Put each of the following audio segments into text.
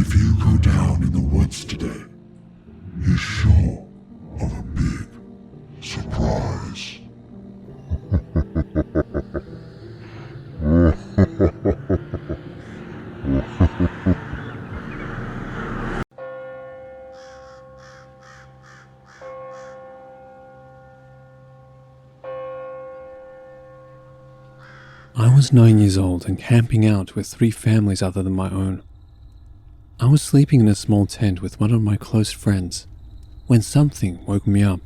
If you go down in the woods today, you're sure of a big surprise. I was 9 years old and camping out with 3 families other than my own. I was sleeping in a small tent with one of my close friends when something woke me up.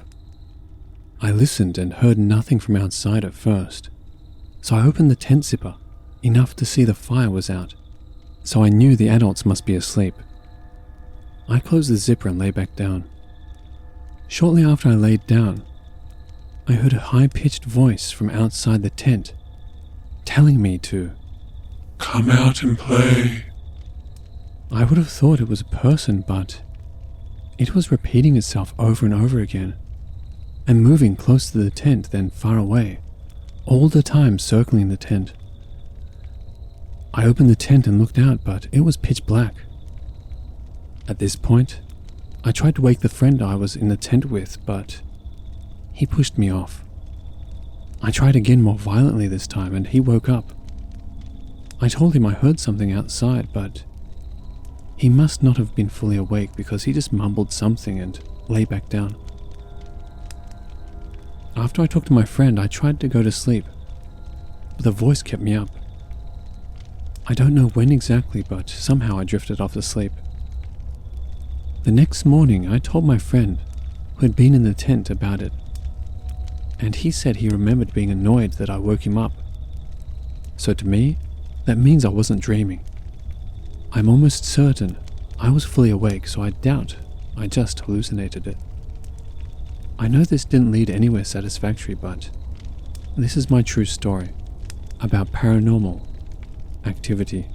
I listened and heard nothing from outside at first, so I opened the tent zipper enough to see the fire was out, so I knew the adults must be asleep. I closed the zipper and lay back down. Shortly after I laid down, I heard a high-pitched voice from outside the tent telling me to Come out and play. I would have thought it was a person, but it was repeating itself over and over again, and moving close to the tent then far away, all the time circling the tent. I opened the tent and looked out, but it was pitch black. At this point, I tried to wake the friend I was in the tent with, but he pushed me off. I tried again more violently this time, and he woke up. I told him I heard something outside, but he must not have been fully awake because he just mumbled something and lay back down. After I talked to my friend, I tried to go to sleep, but the voice kept me up. I don't know when exactly, but somehow I drifted off to sleep. The next morning, I told my friend who had been in the tent about it, and he said he remembered being annoyed that I woke him up. So to me, that means I wasn't dreaming. I'm almost certain I was fully awake, so I doubt I just hallucinated it. I know this didn't lead anywhere satisfactory, but this is my true story about paranormal activity.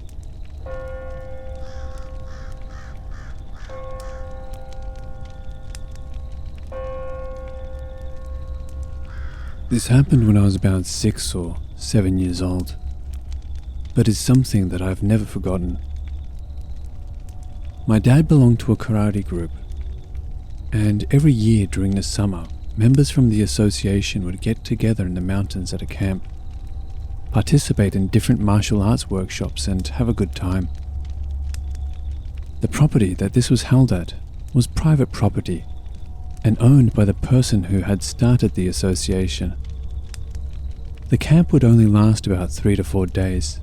This happened when I was about 6 or 7 years old, but is something that I've never forgotten. My dad belonged to a karate group, and every year during the summer, members from the association would get together in the mountains at a camp, participate in different martial arts workshops, and have a good time. The property that this was held at was private property and owned by the person who had started the association. The camp would only last about 3 to 4 days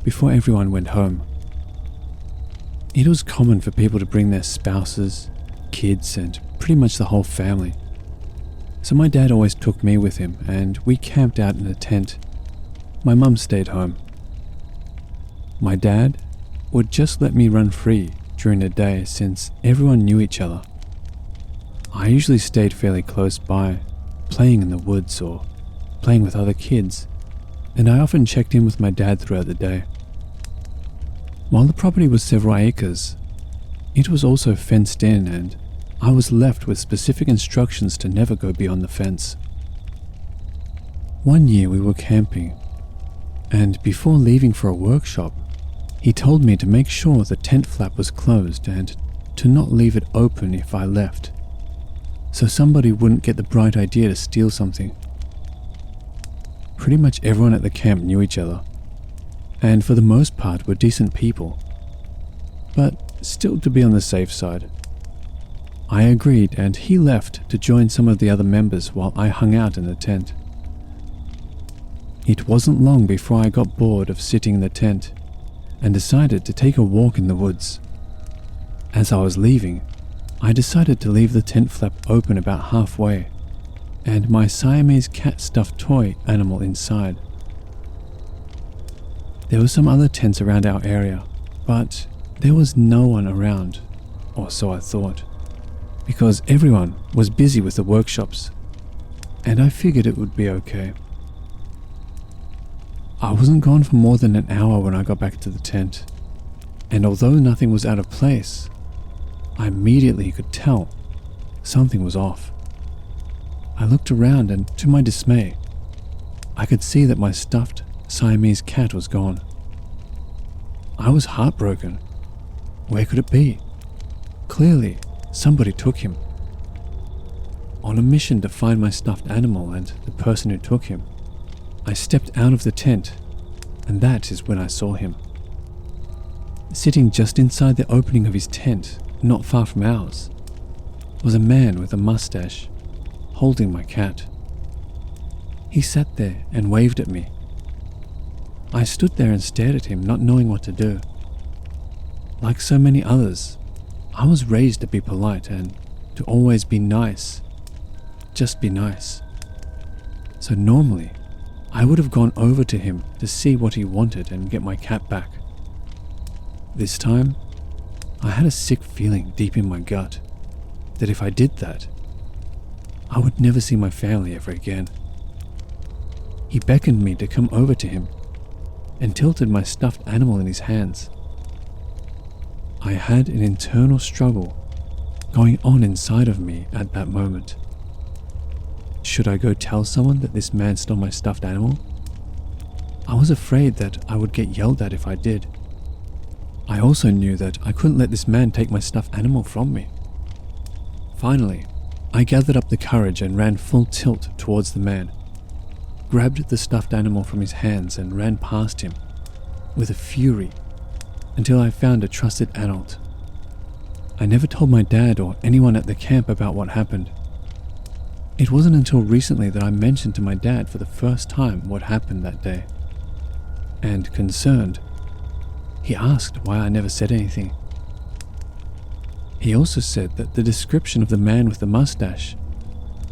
before everyone went home. It was common for people to bring their spouses, kids, and pretty much the whole family. So my dad always took me with him, and we camped out in a tent. My mum stayed home. My dad would just let me run free during the day since everyone knew each other. I usually stayed fairly close by, playing in the woods or playing with other kids, and I often checked in with my dad throughout the day. While the property was several acres, it was also fenced in, and I was left with specific instructions to never go beyond the fence. One year we were camping, and before leaving for a workshop, he told me to make sure the tent flap was closed and to not leave it open if I left, so somebody wouldn't get the bright idea to steal something. Pretty much everyone at the camp knew each other, and for the most part were decent people, but still to be on the safe side. I agreed, and he left to join some of the other members while I hung out in the tent. It wasn't long before I got bored of sitting in the tent and decided to take a walk in the woods. As I was leaving, I decided to leave the tent flap open about halfway and my Siamese cat stuffed toy animal inside. There were some other tents around our area, but there was no one around, or so I thought, because everyone was busy with the workshops, and I figured it would be okay. I wasn't gone for more than an hour when I got back to the tent, and although nothing was out of place, I immediately could tell something was off. I looked around, and to my dismay, I could see that my stuffed Siamese cat was gone. I was heartbroken. Where could it be? Clearly, somebody took him. On a mission to find my stuffed animal and the person who took him, I stepped out of the tent, and that is when I saw him. Sitting just inside the opening of his tent, not far from ours, was a man with a mustache, holding my cat. He sat there and waved at me. I stood there and stared at him, not knowing what to do. Like so many others, I was raised to be polite and to always be nice. Just be nice. So normally, I would have gone over to him to see what he wanted and get my cat back. This time, I had a sick feeling deep in my gut that if I did that, I would never see my family ever again. He beckoned me to come over to him and tilted my stuffed animal in his hands. I had an internal struggle going on inside of me at that moment. Should I go tell someone that this man stole my stuffed animal? I was afraid that I would get yelled at if I did. I also knew that I couldn't let this man take my stuffed animal from me. Finally, I gathered up the courage and ran full tilt towards the man, grabbed the stuffed animal from his hands and ran past him with a fury until I found a trusted adult. I never told my dad or anyone at the camp about what happened. It wasn't until recently that I mentioned to my dad for the first time what happened that day. And concerned, he asked why I never said anything. He also said that the description of the man with the mustache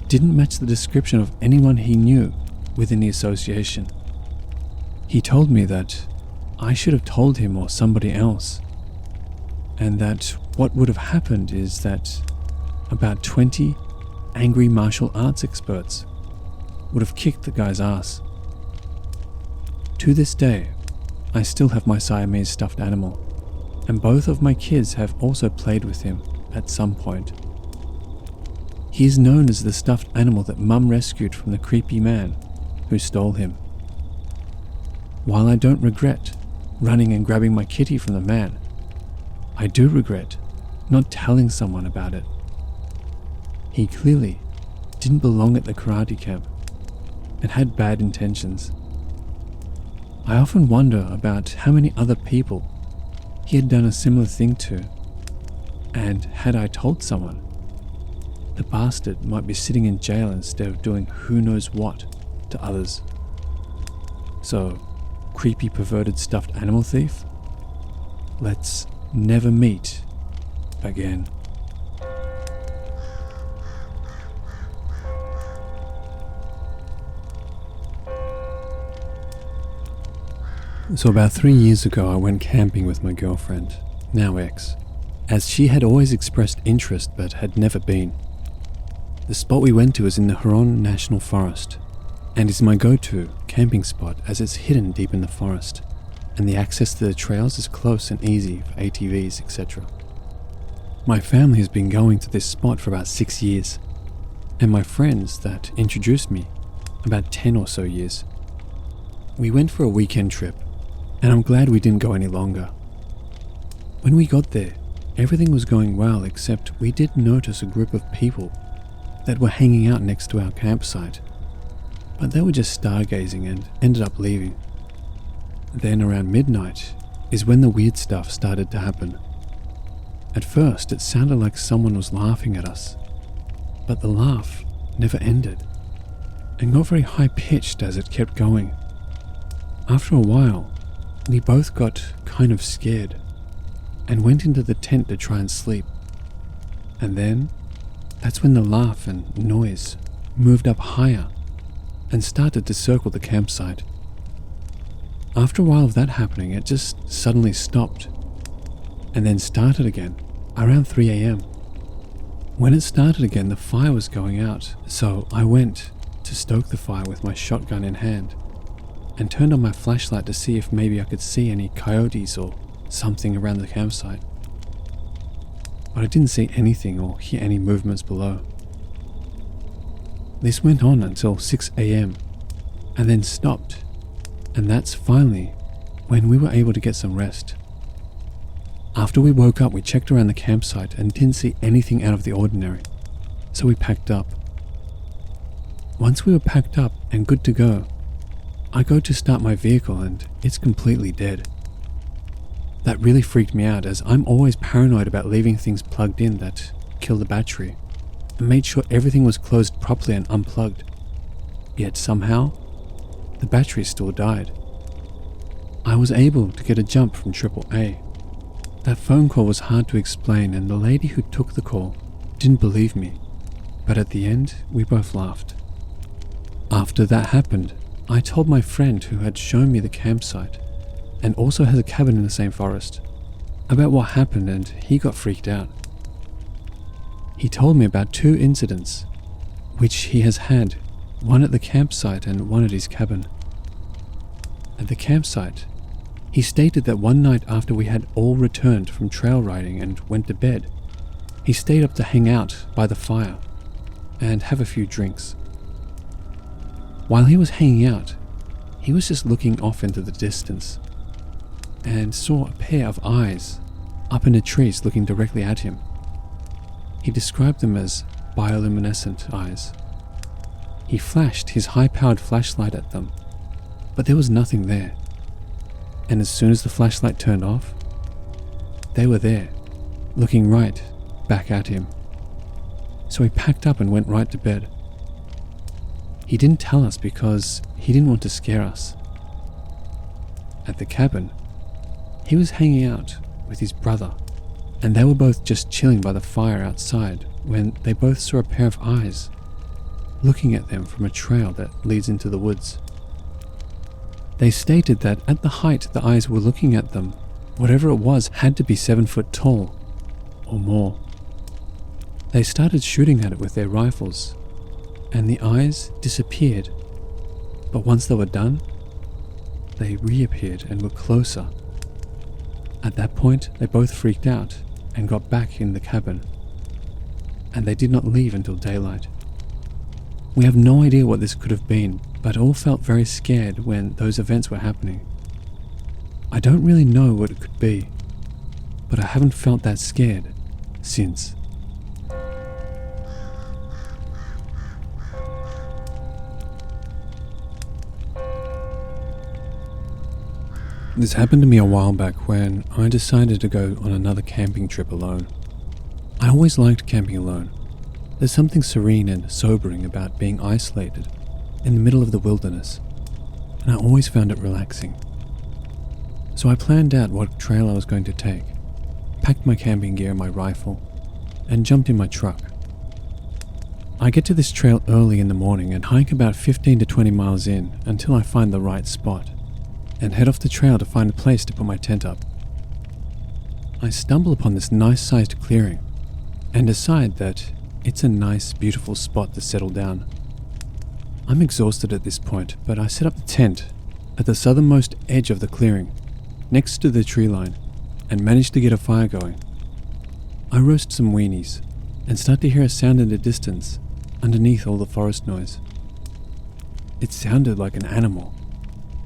didn't match the description of anyone he knew within the association. He told me that I should have told him or somebody else, and that what would have happened is that about 20 angry martial arts experts would have kicked the guy's ass. To this day, I still have my Siamese stuffed animal, and both of my kids have also played with him at some point. He is known as the stuffed animal that Mum rescued from the creepy man who stole him. While I don't regret running and grabbing my kitty from the man, I do regret not telling someone about it. He clearly didn't belong at the karate camp and had bad intentions. I often wonder about how many other people he had done a similar thing to, and had I told someone, the bastard might be sitting in jail instead of doing who knows what to others. So, creepy perverted stuffed animal thief, let's never meet again. So about 3 years ago, I went camping with my girlfriend, now ex, as she had always expressed interest but had never been. The spot we went to is in the Huron National Forest, and is my go-to camping spot as it's hidden deep in the forest, and the access to the trails is close and easy for ATVs, etc. My family has been going to this spot for about 6 years, and my friends that introduced me about 10 or so years. We went for a weekend trip, and I'm glad we didn't go any longer. When we got there, everything was going well, except we did notice a group of people that were hanging out next to our campsite, but they were just stargazing and ended up leaving. Then around midnight is when the weird stuff started to happen. At first it sounded like someone was laughing at us, but the laugh never ended and got very high-pitched as it kept going. After a while, we both got kind of scared and went into the tent to try and sleep. And then, that's when the laugh and noise moved up higher and started to circle the campsite. After a while of that happening, it just suddenly stopped and then started again around 3 a.m. When it started again, the fire was going out, so I went to stoke the fire with my shotgun in hand and turned on my flashlight to see if maybe I could see any coyotes or something around the campsite. But I didn't see anything or hear any movements below. This went on until 6 a.m. and then stopped, and that's finally when we were able to get some rest. After we woke up, we checked around the campsite and didn't see anything out of the ordinary, so we packed up. Once we were packed up and good to go, I go to start my vehicle and it's completely dead. That really freaked me out, as I'm always paranoid about leaving things plugged in that kill the battery, and made sure everything was closed properly and unplugged. Yet somehow, the battery still died. I was able to get a jump from AAA. That phone call was hard to explain, and the lady who took the call didn't believe me, but at the end, we both laughed. After that happened, I told my friend who had shown me the campsite, and also has a cabin in the same forest, about what happened, and he got freaked out. He told me about 2 incidents, which he has had, one at the campsite and one at his cabin. At the campsite, he stated that one night after we had all returned from trail riding and went to bed, he stayed up to hang out by the fire and have a few drinks. While he was hanging out, he was just looking off into the distance and saw a pair of eyes up in the trees looking directly at him. He described them as bioluminescent eyes. He flashed his high-powered flashlight at them, but there was nothing there. And as soon as the flashlight turned off, they were there, looking right back at him. So he packed up and went right to bed. He didn't tell us because he didn't want to scare us. At the cabin, he was hanging out with his brother, and they were both just chilling by the fire outside when they both saw a pair of eyes looking at them from a trail that leads into the woods. They stated that at the height the eyes were looking at them, whatever it was had to be 7 foot tall or more. They started shooting at it with their rifles, and the eyes disappeared, but once they were done, they reappeared and were closer. At that point, they both freaked out and got back in the cabin, and they did not leave until daylight. We have no idea what this could have been, but all felt very scared when those events were happening. I don't really know what it could be, but I haven't felt that scared since. This happened to me a while back when I decided to go on another camping trip alone. I always liked camping alone. There's something serene and sobering about being isolated in the middle of the wilderness, and I always found it relaxing. So I planned out what trail I was going to take, packed my camping gear and my rifle, and jumped in my truck. I get to this trail early in the morning and hike about 15 to 20 miles in until I find the right spot, and head off the trail to find a place to put my tent up. I stumble upon this nice-sized clearing and decide that it's a nice, beautiful spot to settle down. I'm exhausted at this point, but I set up the tent at the southernmost edge of the clearing, next to the tree line, and manage to get a fire going. I roast some weenies and start to hear a sound in the distance underneath all the forest noise. It sounded like an animal,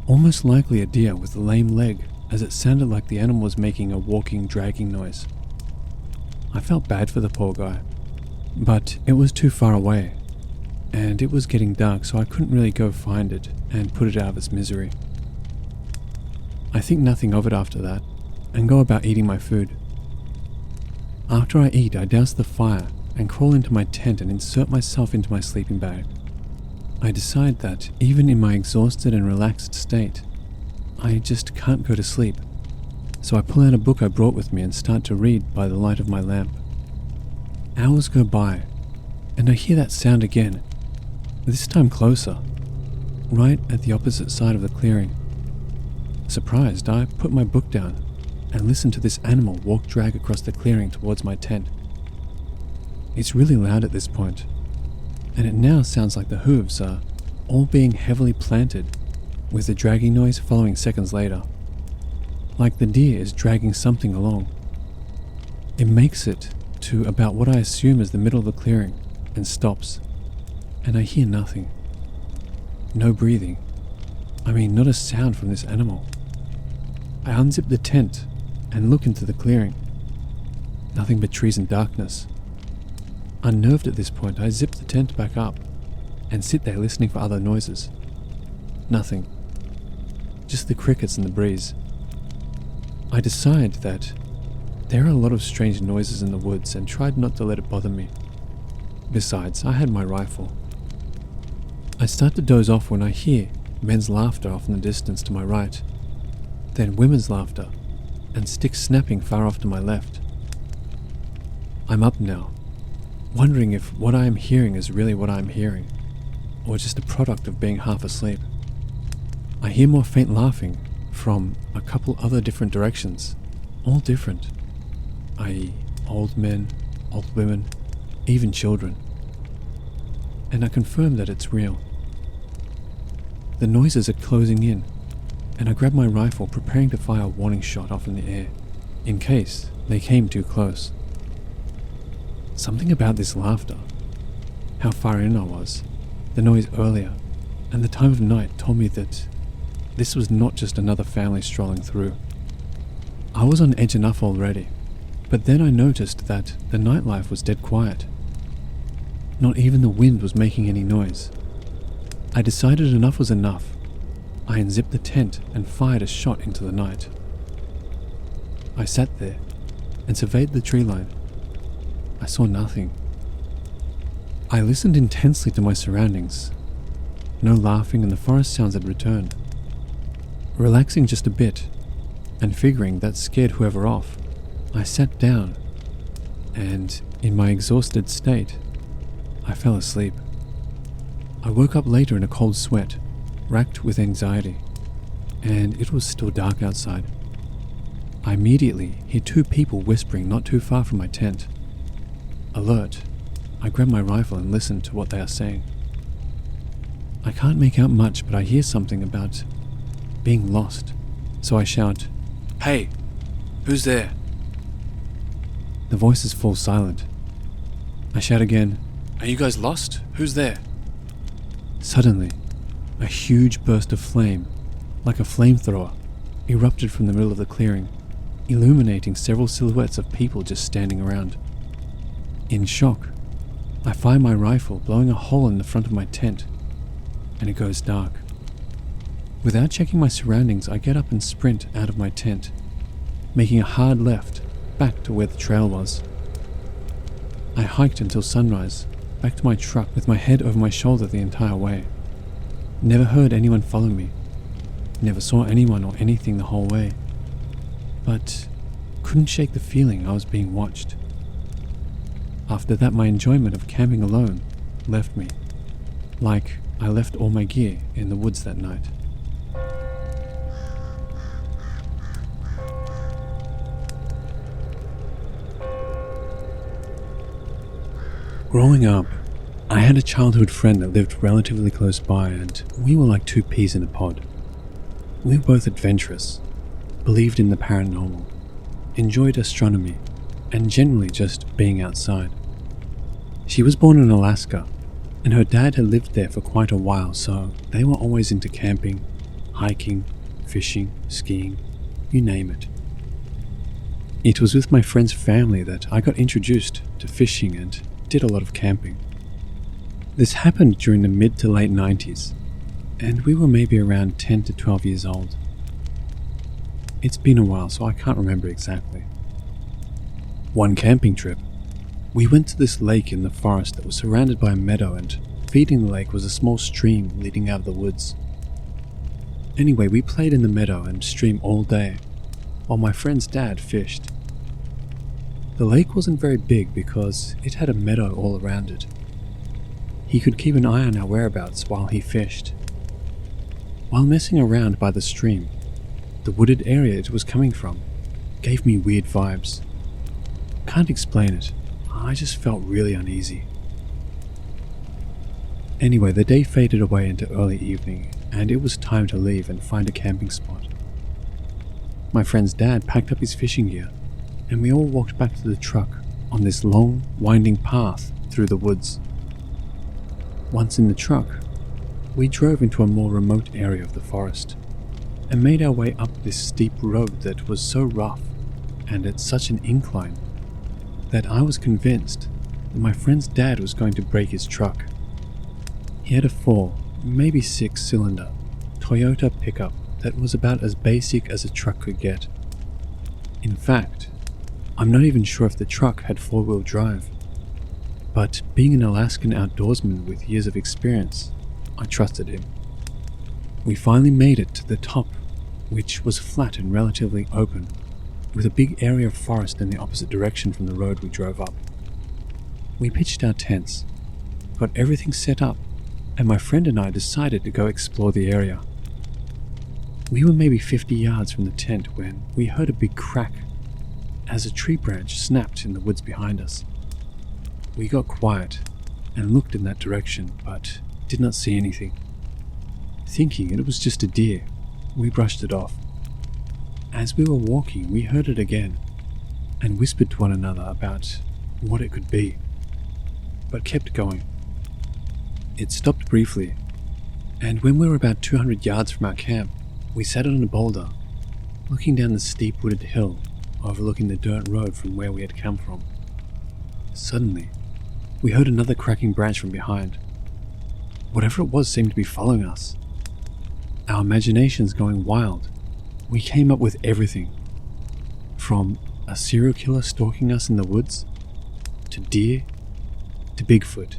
almost likely a deer with a lame leg, as it sounded like the animal was making a walking, dragging noise. I felt bad for the poor guy, but it was too far away, and it was getting dark, so I couldn't really go find it and put it out of its misery. I think nothing of it after that, and go about eating my food. After I eat, I douse the fire and crawl into my tent and insert myself into my sleeping bag. I decide that even in my exhausted and relaxed state, I just can't go to sleep. So I pull out a book I brought with me and start to read by the light of my lamp. Hours go by, and I hear that sound again, this time closer, right at the opposite side of the clearing. Surprised, I put my book down and listen to this animal drag across the clearing towards my tent. It's really loud at this point, and it now sounds like the hooves are all being heavily planted, with the dragging noise following seconds later, like the deer is dragging something along. It makes it to about what I assume is the middle of the clearing and stops, and I hear nothing. No breathing. Not a sound from this animal. I unzip the tent and look into the clearing, Nothing but trees and darkness. Unnerved at this point, I zip the tent back up and sit there listening for other noises. Nothing. Just the crickets and the breeze. I decide that there are a lot of strange noises in the woods and tried not to let it bother me. Besides, I had my rifle. I start to doze off when I hear men's laughter off in the distance to my right, then women's laughter, and sticks snapping far off to my left. I'm up now, wondering if what I am hearing is really what I am hearing, or just a product of being half asleep. I hear more faint laughing from a couple other different directions, all different, i.e. old men, old women, even children. And I confirm that it's real. The noises are closing in, and I grab my rifle preparing to fire a warning shot off in the air, in case they came too close. Something about this laughter, how far in I was, the noise earlier, and the time of night told me that this was not just another family strolling through. I was on edge enough already, but then I noticed that the nightlife was dead quiet. Not even the wind was making any noise. I decided enough was enough. I unzipped the tent and fired a shot into the night. I sat there and surveyed the tree line. I saw nothing. I listened intensely to my surroundings. No laughing and the forest sounds had returned. Relaxing just a bit, and figuring that scared whoever off, I sat down, and in my exhausted state, I fell asleep. I woke up later in a cold sweat, racked with anxiety, and it was still dark outside. I immediately hear two people whispering not too far from my tent. Alert, I grab my rifle and listen to what they are saying. I can't make out much, but I hear something about being lost, so I shout, "Hey, who's there?" The voices fall silent. I shout again, "Are you guys lost? Who's there?" Suddenly, a huge burst of flame, like a flamethrower, erupted from the middle of the clearing, illuminating several silhouettes of people just standing around. In shock, I fire my rifle, blowing a hole in the front of my tent, and it goes dark. Without checking my surroundings, I get up and sprint out of my tent, making a hard left back to where the trail was. I hiked until sunrise, back to my truck with my head over my shoulder the entire way. Never heard anyone follow me, never saw anyone or anything the whole way, but couldn't shake the feeling I was being watched. After that, my enjoyment of camping alone left me, like I left all my gear in the woods that night. Growing up, I had a childhood friend that lived relatively close by, and we were like two peas in a pod. We were both adventurous, believed in the paranormal, enjoyed astronomy, and generally just being outside. She was born in Alaska, and her dad had lived there for quite a while, so they were always into camping, hiking, fishing, skiing, you name it. It was with my friend's family that I got introduced to fishing and did a lot of camping. This happened during the mid to late 90s, and we were maybe around 10 to 12 years old. It's been a while, so I can't remember exactly. One camping trip, we went to this lake in the forest that was surrounded by a meadow, and feeding the lake was a small stream leading out of the woods. Anyway, we played in the meadow and stream all day, while my friend's dad fished. The lake wasn't very big because it had a meadow all around it. He could keep an eye on our whereabouts while he fished. While messing around by the stream, the wooded area it was coming from gave me weird vibes. Can't explain it, I just felt really uneasy. Anyway, the day faded away into early evening, and it was time to leave and find a camping spot. My friend's dad packed up his fishing gear, and we all walked back to the truck on this long, winding path through the woods. Once in the truck, we drove into a more remote area of the forest, and made our way up this steep road that was so rough and at such an incline that I was convinced that my friend's dad was going to break his truck. He had a 4, maybe 6-cylinder Toyota pickup that was about as basic as a truck could get. In fact, I'm not even sure if the truck had 4-wheel drive, but being an Alaskan outdoorsman with years of experience, I trusted him. We finally made it to the top, which was flat and relatively open, with a big area of forest in the opposite direction from the road we drove up. We pitched our tents, got everything set up, and my friend and I decided to go explore the area. We were maybe 50 yards from the tent when we heard a big crack as a tree branch snapped in the woods behind us. We got quiet and looked in that direction, but did not see anything. Thinking it was just a deer, we brushed it off. As we were walking, we heard it again and whispered to one another about what it could be, but kept going. It stopped briefly, and when we were about 200 yards from our camp, we sat on a boulder, looking down the steep wooded hill overlooking the dirt road from where we had come from. Suddenly, we heard another cracking branch from behind. Whatever it was seemed to be following us. Our imaginations going wild, we came up with everything, from a serial killer stalking us in the woods, to deer, to Bigfoot.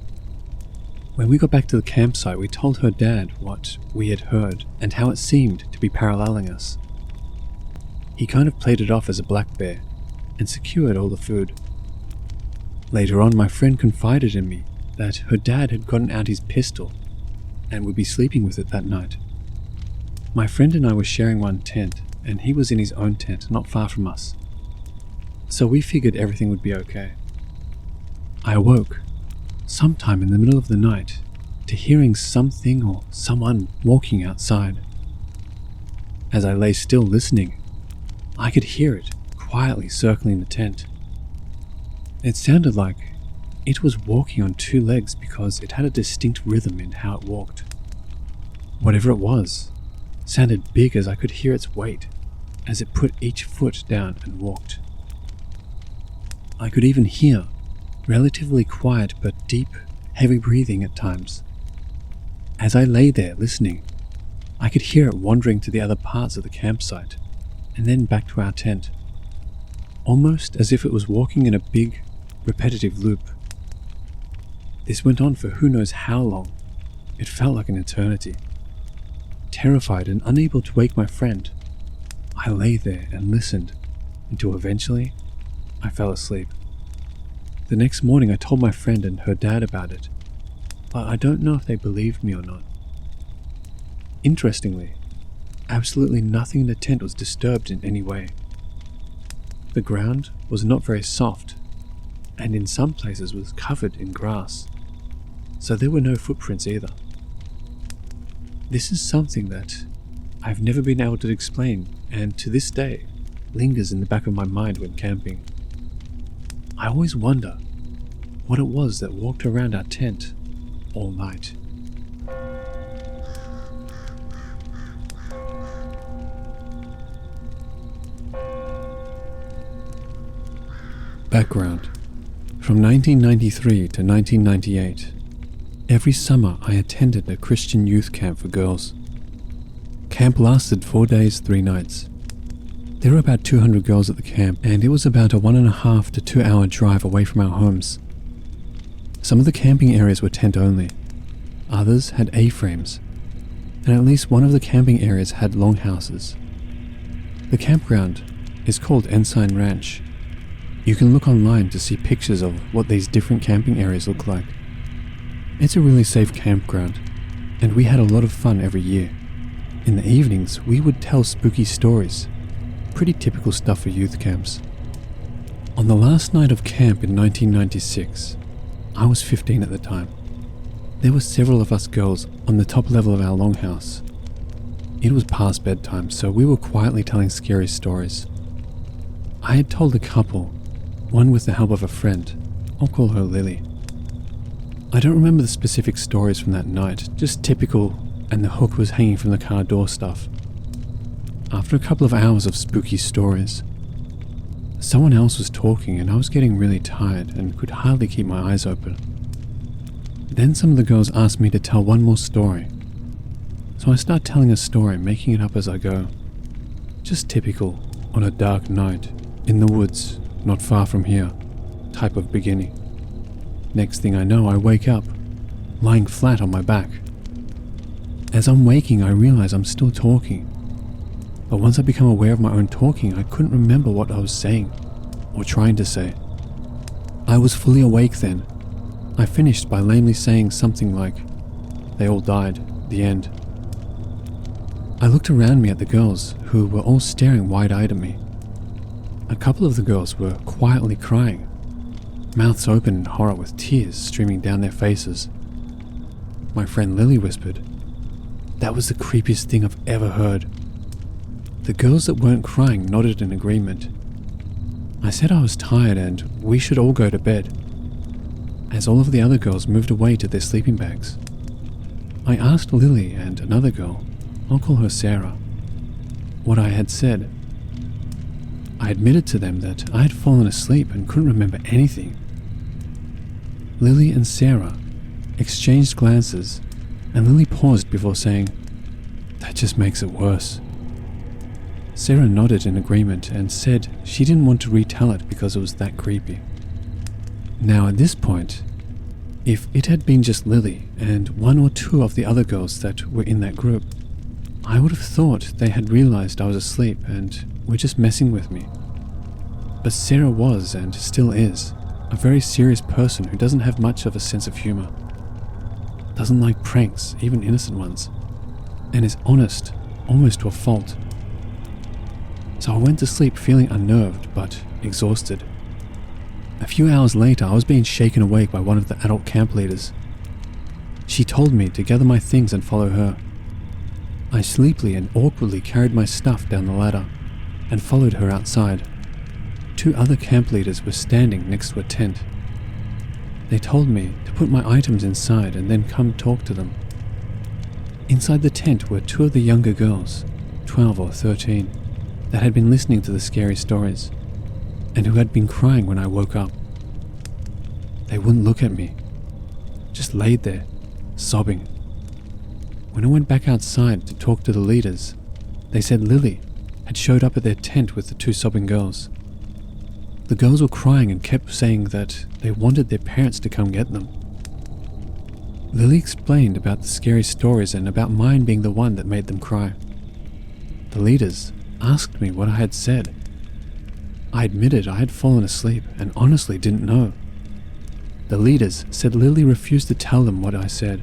When we got back to the campsite, we told her dad what we had heard and how it seemed to be paralleling us. He kind of played it off as a black bear and secured all the food. Later on, my friend confided in me that her dad had gotten out his pistol and would be sleeping with it that night. My friend and I were sharing one tent, and he was in his own tent not far from us, so we figured everything would be okay. I awoke sometime in the middle of the night to hearing something or someone walking outside. As I lay still listening, I could hear it quietly circling the tent. It sounded like it was walking on 2 legs because it had a distinct rhythm in how it walked. Whatever it was sounded big as I could hear its weight as it put each foot down and walked. I could even hear relatively quiet but deep, heavy breathing at times. As I lay there listening, I could hear it wandering to the other parts of the campsite and then back to our tent, almost as if it was walking in a big, repetitive loop. This went on for who knows how long. It felt like an eternity. Terrified and unable to wake my friend, I lay there and listened until eventually I fell asleep. The next morning I told my friend and her dad about it, but I don't know if they believed me or not. Interestingly, absolutely nothing in the tent was disturbed in any way. The ground was not very soft, and in some places was covered in grass, so there were no footprints either. This is something that I've never been able to explain, and to this day lingers in the back of my mind when camping. I always wonder what it was that walked around our tent all night. Background. From 1993 to 1998, every summer I attended a Christian youth camp for girls. Camp lasted 4 days, 3 nights. There were about 200 girls at the camp, and it was about a 1.5 to 2 hour drive away from our homes. Some of the camping areas were tent only, others had A-frames, and at least one of the camping areas had longhouses. The campground is called Ensign Ranch. You can look online to see pictures of what these different camping areas look like. It's a really safe campground, and we had a lot of fun every year. In the evenings, we would tell spooky stories, pretty typical stuff for youth camps. On the last night of camp in 1996, I was 15 at the time. There were several of us girls on the top level of our longhouse. It was past bedtime, so we were quietly telling scary stories. I had told a couple, one with the help of a friend. I'll call her Lily. I don't remember the specific stories from that night, just typical, and the hook was hanging from the car door stuff. After a couple of hours of spooky stories, Someone else was talking and I was getting really tired and could hardly keep my eyes open. Then some of the girls asked me to tell one more story. So I start telling a story, making it up as I go. Just typical, on a dark night, in the woods, not far from here, type of beginning. Next thing I know, I wake up, lying flat on my back. As I'm waking, I realize I'm still talking. But once I become aware of my own talking, I couldn't remember what I was saying, or trying to say. I was fully awake then. I finished by lamely saying something like, "They all died, the end." I looked around me at the girls, who were all staring wide-eyed at me. A couple of the girls were quietly crying, mouths open in horror with tears streaming down their faces. My friend Lily whispered, "That was the creepiest thing I've ever heard." The girls that weren't crying nodded in agreement. I said I was tired and we should all go to bed, as all of the other girls moved away to their sleeping bags. I asked Lily and another girl, I'll call her Sarah, what I had said. I admitted to them that I had fallen asleep and couldn't remember anything. Lily and Sarah exchanged glances, and Lily paused before saying, "That just makes it worse." Sarah nodded in agreement and said she didn't want to retell it because it was that creepy. Now at this point, if it had been just Lily and one or two of the other girls that were in that group, I would have thought they had realized I was asleep and were just messing with me. But Sarah was, and still is, a very serious person who doesn't have much of a sense of humor, doesn't like pranks, even innocent ones, and is honest almost to a fault. So I went to sleep feeling unnerved but exhausted. A few hours later, I was being shaken awake by one of the adult camp leaders. She told me to gather my things and follow her. I sleepily and awkwardly carried my stuff down the ladder and followed her outside. 2 other camp leaders were standing next to a tent. They told me to put my items inside and then come talk to them. Inside the tent were 2 of the younger girls, 12 or 13, that had been listening to the scary stories, and who had been crying when I woke up. They wouldn't look at me, just laid there, sobbing. When I went back outside to talk to the leaders, they said Lily had showed up at their tent with the 2 sobbing girls. The girls were crying and kept saying that they wanted their parents to come get them. Lily explained about the scary stories and about mine being the one that made them cry. The leaders asked me what I had said. I admitted I had fallen asleep and honestly didn't know. The leaders said Lily refused to tell them what I said,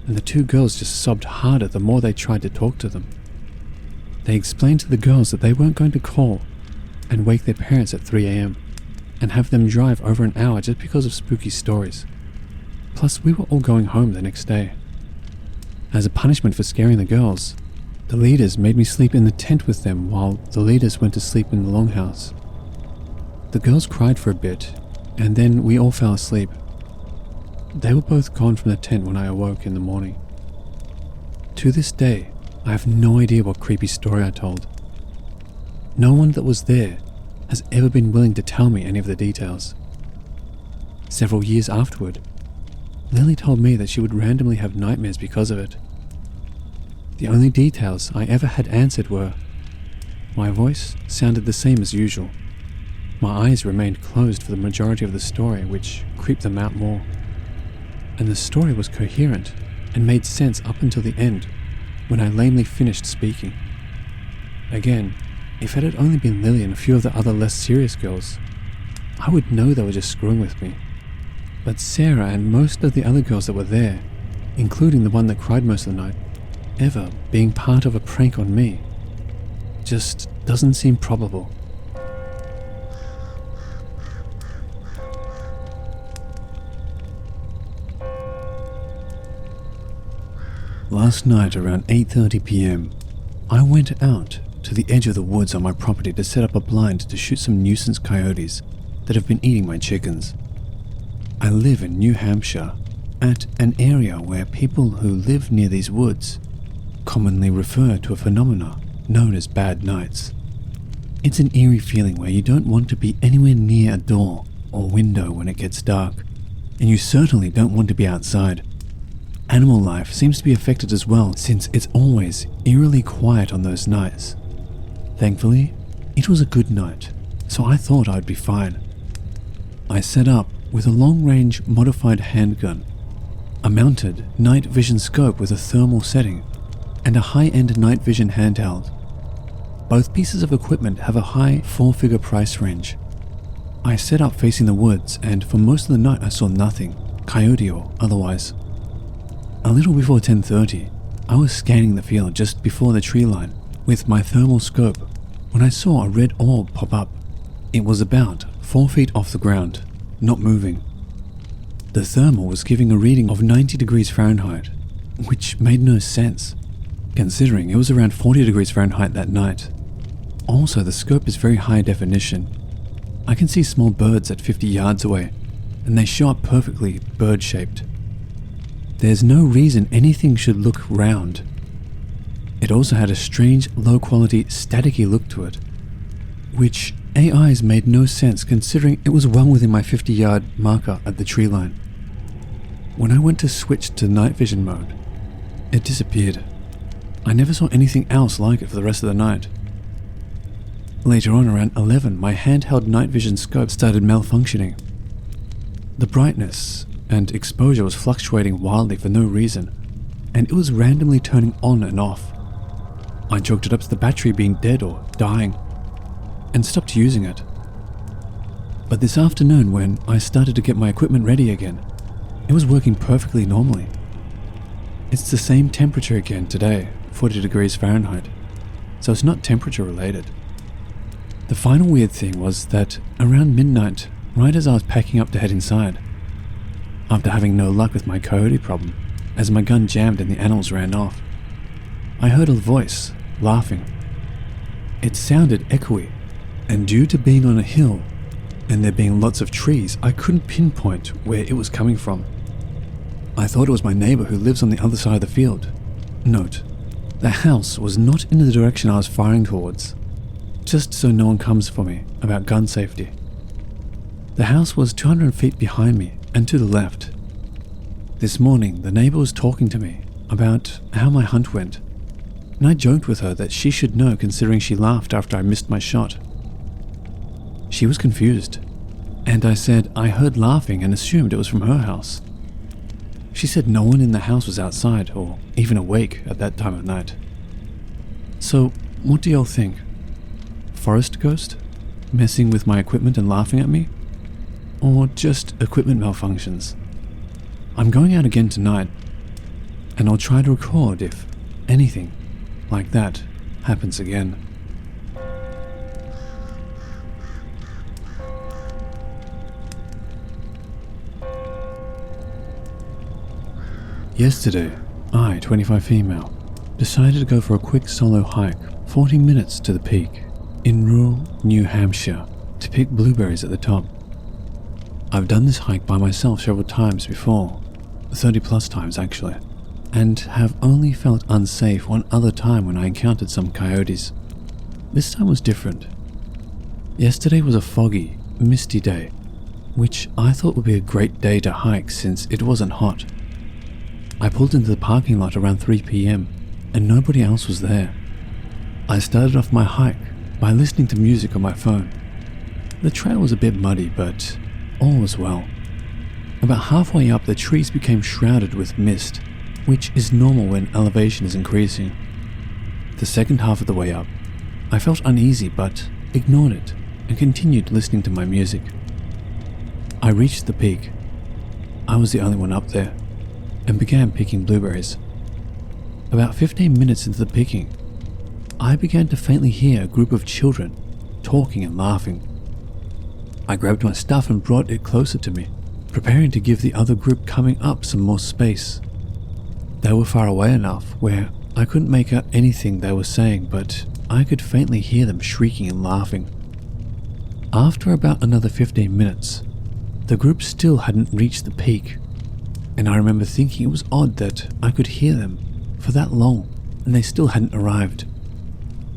and the 2 girls just sobbed harder the more they tried to talk to them. They explained to the girls that they weren't going to call and wake their parents at 3 a.m. and have them drive over an hour just because of spooky stories. Plus, we were all going home the next day. As a punishment for scaring the girls, the leaders made me sleep in the tent with them while the leaders went to sleep in the longhouse. The girls cried for a bit, and then we all fell asleep. They were both gone from the tent when I awoke in the morning. To this day, I have no idea what creepy story I told. No one that was there has ever been willing to tell me any of the details. Several years afterward, Lily told me that she would randomly have nightmares because of it. The only details I ever had answered were, my voice sounded the same as usual. My eyes remained closed for the majority of the story, which creeped them out more. And the story was coherent and made sense up until the end, when I lamely finished speaking. Again, if it had only been Lily and a few of the other less serious girls, I would know they were just screwing with me. But Sarah and most of the other girls that were there, including the one that cried most of the night, ever being part of a prank on me, just doesn't seem probable. Last night around 8:30 p.m, I went out to the edge of the woods on my property to set up a blind to shoot some nuisance coyotes that have been eating my chickens. I live in New Hampshire, at an area where people who live near these woods commonly refer to a phenomena known as bad nights. It's an eerie feeling where you don't want to be anywhere near a door or window when it gets dark, and you certainly don't want to be outside. Animal life seems to be affected as well, since it's always eerily quiet on those nights. Thankfully, it was a good night, so I thought I'd be fine. I set up with a long-range modified handgun, a mounted night vision scope with a thermal setting, and a high-end night vision handheld. Both pieces of equipment have a high 4-figure price range. I set up facing the woods, and for most of the night I saw nothing, coyote or otherwise. A little before 10:30, I was scanning the field just before the tree line with my thermal scope when I saw a red orb pop up. It was about 4 feet off the ground, not moving. The thermal was giving a reading of 90 degrees Fahrenheit, which made no sense, considering it was around 40 degrees Fahrenheit that night. Also, the scope is very high definition. I can see small birds at 50 yards away, and they show up perfectly bird-shaped. There's no reason anything should look round. It also had a strange, low-quality, staticky look to it, which AIs made no sense considering it was well within my 50-yard marker at the tree line. When I went to switch to night vision mode, it disappeared. I never saw anything else like it for the rest of the night. Later on, around 11, my handheld night vision scope started malfunctioning. The brightness and exposure was fluctuating wildly for no reason, and it was randomly turning on and off. I chalked it up to the battery being dead or dying, and stopped using it. But this afternoon, when I started to get my equipment ready again, it was working perfectly normally. It's the same temperature again today, 40 degrees Fahrenheit, so it's not temperature related. The final weird thing was that around midnight, right as I was packing up to head inside, after having no luck with my coyote problem, as my gun jammed and the animals ran off, I heard a voice laughing. It sounded echoey, and due to being on a hill and there being lots of trees, I couldn't pinpoint where it was coming from. I thought it was my neighbor who lives on the other side of the field. Note, the house was not in the direction I was firing towards, just so no one comes for me about gun safety. The house was 200 feet behind me and to the left. This morning, the neighbor was talking to me about how my hunt went, and I joked with her that she should know considering she laughed after I missed my shot. She was confused, and I said I heard laughing and assumed it was from her house. She said no one in the house was outside or even awake at that time of night. So, what do y'all think? Forest ghost? Messing with my equipment and laughing at me? Or just equipment malfunctions? I'm going out again tonight, and I'll try to record if anything like that happens again. Yesterday, I, 25 female, decided to go for a quick solo hike, 40 minutes to the peak, in rural New Hampshire, to pick blueberries at the top. I've done this hike by myself several times before, 30 plus times actually, and have only felt unsafe one other time when I encountered some coyotes. This time was different. Yesterday was a foggy, misty day, which I thought would be a great day to hike since it wasn't hot. I pulled into the parking lot around 3 p.m. and nobody else was there. I started off my hike by listening to music on my phone. The trail was a bit muddy, but all was well. About halfway up, the trees became shrouded with mist, which is normal when elevation is increasing. The second half of the way up, I felt uneasy but ignored it and continued listening to my music. I reached the peak. I was the only one up there, and began picking blueberries. About 15 minutes into the picking, I began to faintly hear a group of children talking and laughing. I grabbed my stuff and brought it closer to me, preparing to give the other group coming up some more space. They were far away enough where I couldn't make out anything they were saying, but I could faintly hear them shrieking and laughing. After about another 15 minutes, the group still hadn't reached the peak, and I remember thinking it was odd that I could hear them for that long and they still hadn't arrived.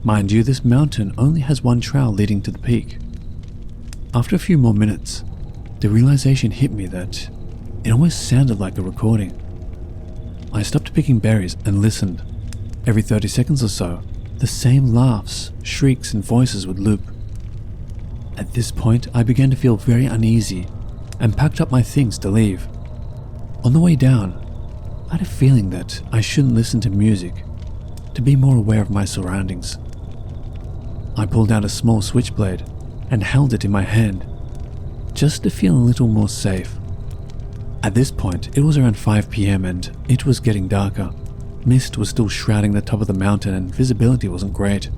Mind you, this mountain only has one trail leading to the peak. After a few more minutes, the realization hit me that it almost sounded like a recording. I stopped picking berries and listened. Every 30 seconds or so, the same laughs, shrieks, and voices would loop. At this point, I began to feel very uneasy and packed up my things to leave. On the way down, I had a feeling that I shouldn't listen to music, to be more aware of my surroundings. I pulled out a small switchblade and held it in my hand, just to feel a little more safe. At this point, it was around 5 p.m. and it was getting darker. Mist was still shrouding the top of the mountain and visibility wasn't great.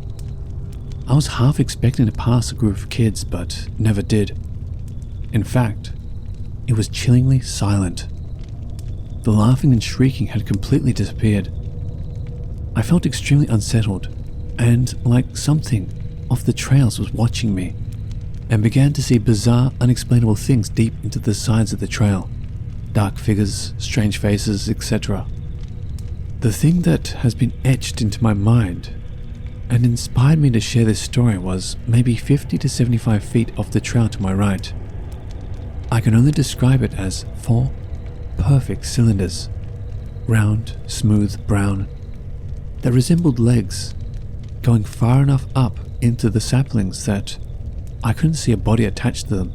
I was half expecting to pass a group of kids, but never did. In fact, it was chillingly silent. The laughing and shrieking had completely disappeared. I felt extremely unsettled and like something off the trails was watching me, and began to see bizarre, unexplainable things deep into the sides of the trail. Dark figures, strange faces, etc. The thing that has been etched into my mind and inspired me to share this story was maybe 50 to 75 feet off the trail to my right. I can only describe it as 4 perfect cylinders, round, smooth, brown, that resembled legs, going far enough up into the saplings that I couldn't see a body attached to them.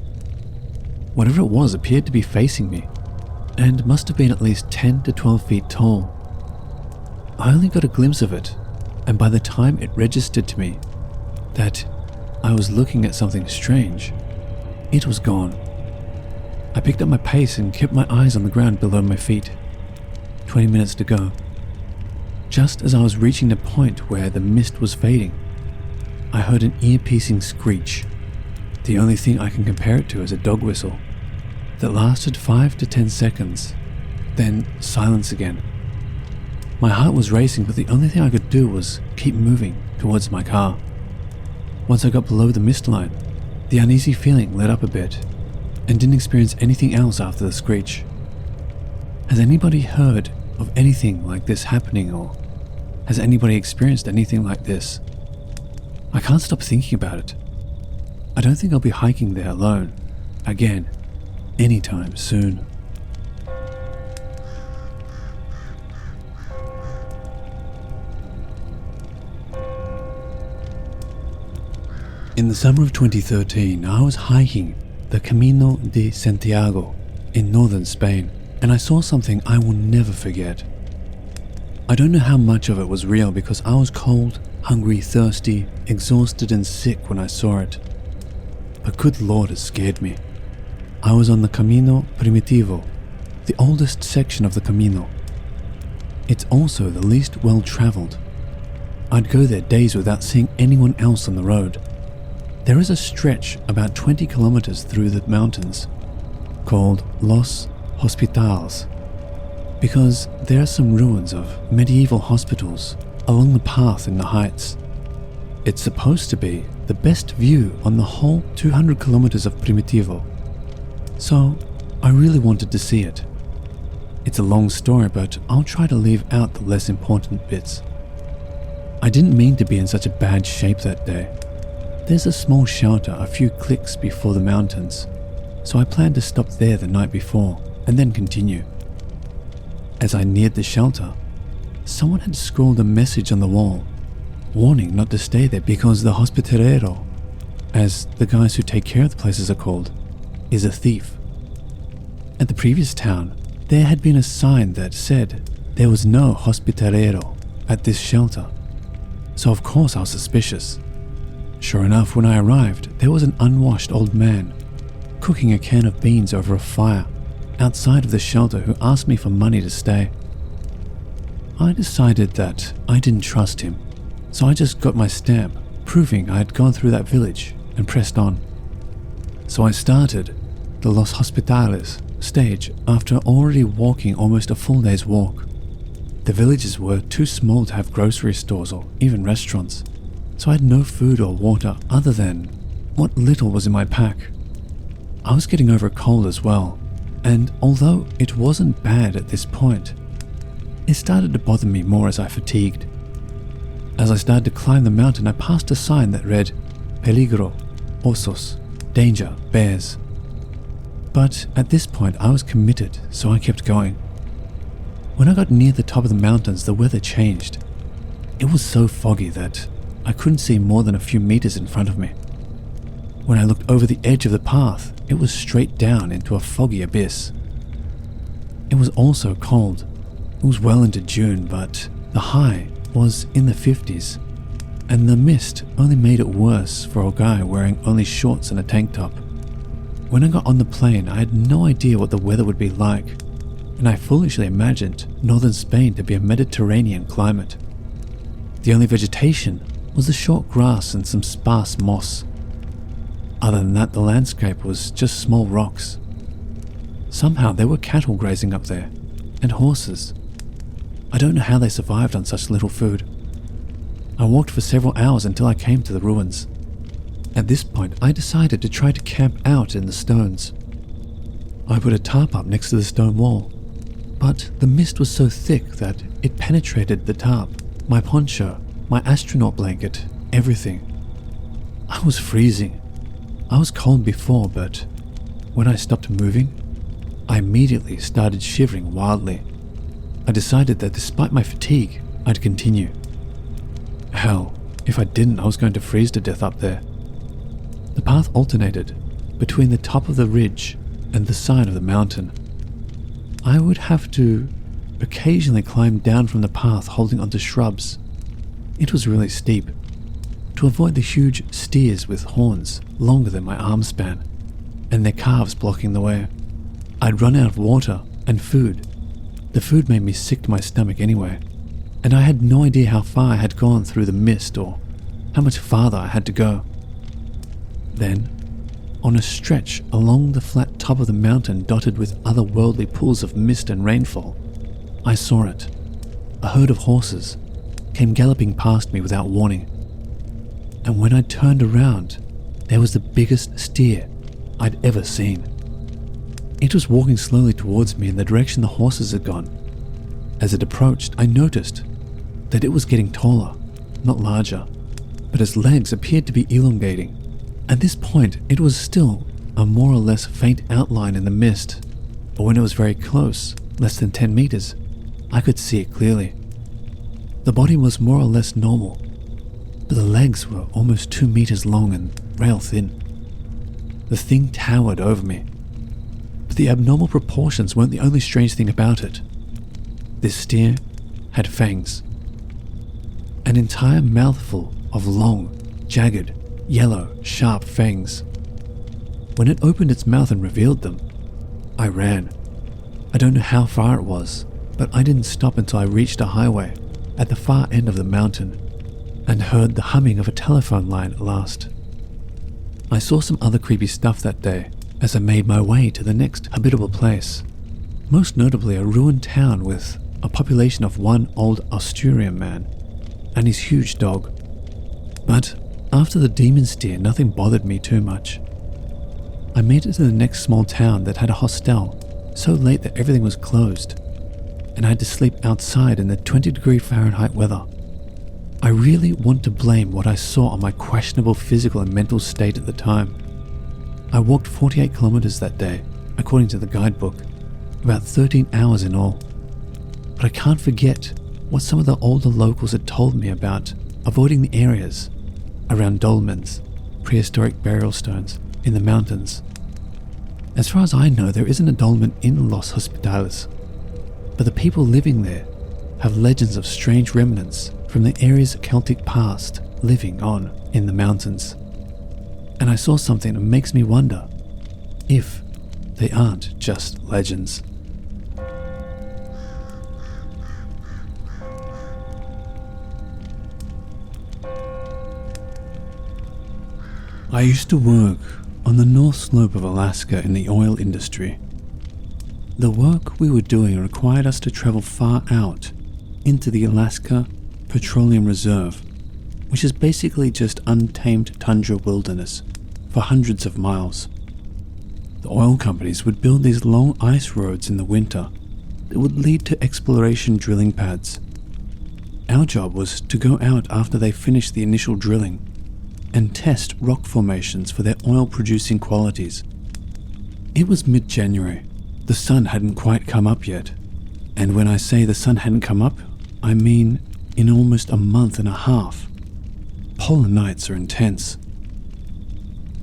Whatever it was appeared to be facing me, and must have been at least 10 to 12 feet tall. I only got a glimpse of it, and by the time it registered to me that I was looking at something strange, it was gone. I picked up my pace and kept my eyes on the ground below my feet. 20 minutes to go. Just as I was reaching the point where the mist was fading, I heard an ear-piercing screech. The only thing I can compare it to is a dog whistle that lasted 5 to 10 seconds, then silence again. My heart was racing, but the only thing I could do was keep moving towards my car. Once I got below the mist line, the uneasy feeling let up a bit, and didn't experience anything else after the screech. Has anybody heard of anything like this happening, or has anybody experienced anything like this? I can't stop thinking about it. I don't think I'll be hiking there alone, again, anytime soon. In the summer of 2013, I was hiking the Camino de Santiago in northern Spain, and I saw something I will never forget. I don't know how much of it was real because I was cold, hungry, thirsty, exhausted and sick when I saw it. But good Lord, it scared me. I was on the Camino Primitivo, the oldest section of the Camino. It's also the least well-traveled. I'd go there days without seeing anyone else on the road. There is a stretch about 20 kilometers through the mountains called Los Hospitales, because there are some ruins of medieval hospitals along the path in the heights. It's supposed to be the best view on the whole 200 kilometers of Primitivo, so I really wanted to see it. It's a long story, but I'll try to leave out the less important bits. I didn't mean to be in such a bad shape that day. There's a small shelter a few clicks before the mountains, so I planned to stop there the night before and then continue. As I neared the shelter, someone had scrawled a message on the wall, warning not to stay there because the hospitalero, as the guys who take care of the places are called, is a thief. At the previous town, there had been a sign that said there was no hospitalero at this shelter, so of course I was suspicious. Sure enough, when I arrived, there was an unwashed old man cooking a can of beans over a fire outside of the shelter who asked me for money to stay. I decided that I didn't trust him, so I just got my stamp proving I had gone through that village and pressed on. So I started the Los Hospitales stage after already walking almost a full day's walk. The villages were too small to have grocery stores or even restaurants, so I had no food or water other than what little was in my pack. I was getting over a cold as well, and although it wasn't bad at this point, it started to bother me more as I fatigued. As I started to climb the mountain, I passed a sign that read, Peligro, osos, danger, bears. But at this point I was committed, so I kept going. When I got near the top of the mountains, the weather changed. It was so foggy that I couldn't see more than a few meters in front of me. When I looked over the edge of the path, it was straight down into a foggy abyss. It was also cold. It was well into June, but the high was in the 50s, and the mist only made it worse for a guy wearing only shorts and a tank top. When I got on the plane, I had no idea what the weather would be like, and I foolishly imagined northern Spain to be a Mediterranean climate. The only vegetation was the short grass and some sparse moss. Other than that, the landscape was just small rocks. Somehow there were cattle grazing up there, and horses. I don't know how they survived on such little food. I walked for several hours until I came to the ruins. At this point, I decided to try to camp out in the stones. I put a tarp up next to the stone wall, but the mist was so thick that it penetrated the tarp, my poncho, my astronaut blanket, everything. I was freezing. I was cold before, but when I stopped moving, I immediately started shivering wildly. I decided that despite my fatigue, I'd continue. Hell, if I didn't, I was going to freeze to death up there. The path alternated between the top of the ridge and the side of the mountain. I would have to occasionally climb down from the path holding onto shrubs. It was really steep. To avoid the huge steers with horns longer than my arm span, and their calves blocking the way. I'd run out of water and food. The food made me sick to my stomach anyway, and I had no idea how far I had gone through the mist or how much farther I had to go. Then, on a stretch along the flat top of the mountain dotted with otherworldly pools of mist and rainfall, I saw it. A herd of horses came galloping past me without warning. And when I turned around, there was the biggest steer I'd ever seen. It was walking slowly towards me in the direction the horses had gone. As it approached, I noticed that it was getting taller, not larger, but its legs appeared to be elongating. At this point, it was still a more or less faint outline in the mist, but when it was very close, less than 10 meters, I could see it clearly. The body was more or less normal, but the legs were almost 2 meters long and rail thin. The thing towered over me, but the abnormal proportions weren't the only strange thing about it. This steer had fangs. An entire mouthful of long, jagged, yellow, sharp fangs. When it opened its mouth and revealed them, I ran. I don't know how far it was, but I didn't stop until I reached a highway at the far end of the mountain and heard the humming of a telephone line at last. I saw some other creepy stuff that day as I made my way to the next habitable place, most notably a ruined town with a population of one old Asturian man and his huge dog. But after the demon steer, nothing bothered me too much. I made it to the next small town that had a hostel so late that everything was closed, and I had to sleep outside in the 20-degree Fahrenheit weather. I really want to blame what I saw on my questionable physical and mental state at the time. I walked 48 kilometers that day, according to the guidebook, about 13 hours in all. But I can't forget what some of the older locals had told me about avoiding the areas around dolmens, prehistoric burial stones in the mountains. As far as I know, there isn't a dolmen in Los Hospitales, but the people living there have legends of strange remnants from the area's Celtic past living on in the mountains. And I saw something that makes me wonder if they aren't just legends. I used to work on the north slope of Alaska in the oil industry. The work we were doing required us to travel far out into the Alaska Petroleum Reserve, which is basically just untamed tundra wilderness for hundreds of miles. The oil companies would build these long ice roads in the winter that would lead to exploration drilling pads. Our job was to go out after they finished the initial drilling and test rock formations for their oil-producing qualities. It was mid-January. The sun hadn't quite come up yet. And when I say the sun hadn't come up, I mean in almost a month and a half. Polar nights are intense.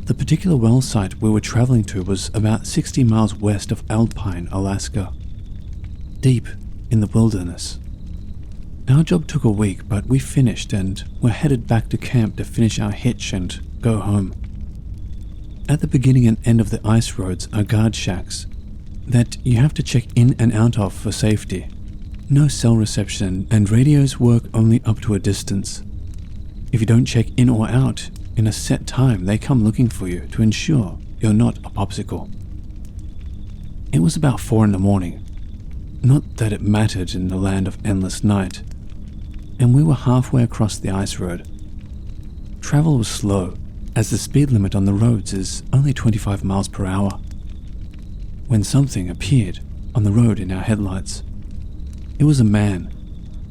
The particular well site we were traveling to was about 60 miles west of Alpine, Alaska, deep in the wilderness. Our job took a week, but we finished and were headed back to camp to finish our hitch and go home. At the beginning and end of the ice roads are guard shacks that you have to check in and out of for safety. No cell reception, and radios work only up to a distance. If you don't check in or out in a set time, they come looking for you to ensure you're not a popsicle. It was about 4 a.m. Not that it mattered in the land of endless night, and we were halfway across the ice road. Travel was slow, as the speed limit on the roads is only 25 miles per hour. When something appeared on the road in our headlights. It was a man,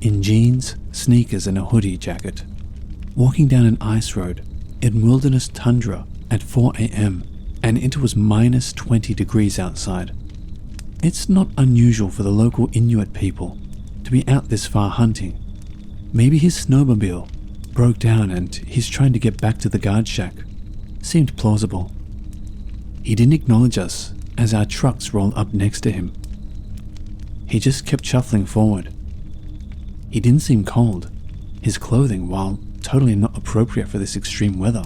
in jeans, sneakers and a hoodie jacket, walking down an ice road in wilderness tundra at 4 a.m. and it was minus 20 degrees outside. It's not unusual for the local Inuit people to be out this far hunting. Maybe his snowmobile broke down and he's trying to get back to the guard shack. Seemed plausible. He didn't acknowledge us as our trucks rolled up next to him. He just kept shuffling forward. He didn't seem cold. His clothing, while totally not appropriate for this extreme weather,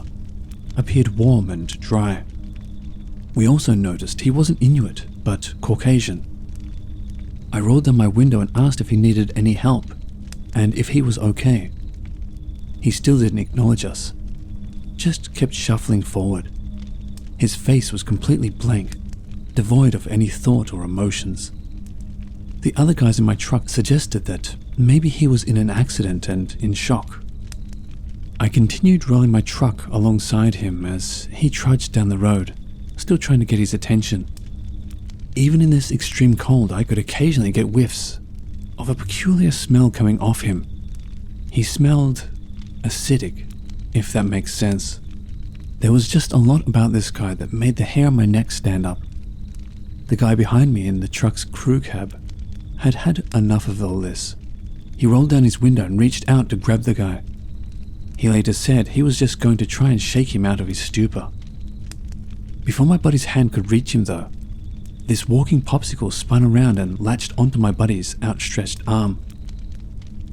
appeared warm and dry. We also noticed he wasn't Inuit, but Caucasian. I rolled down my window and asked if he needed any help, and if he was okay. He still didn't acknowledge us, just kept shuffling forward. His face was completely blank, devoid of any thought or emotions. The other guys in my truck suggested that maybe he was in an accident and in shock. I continued rolling my truck alongside him as he trudged down the road, still trying to get his attention. Even in this extreme cold, I could occasionally get whiffs of a peculiar smell coming off him. He smelled acidic, if that makes sense. There was just a lot about this guy that made the hair on my neck stand up. The guy behind me in the truck's crew cab had had enough of all this. He rolled down his window and reached out to grab the guy. He later said he was just going to try and shake him out of his stupor. Before my buddy's hand could reach him though, this walking popsicle spun around and latched onto my buddy's outstretched arm.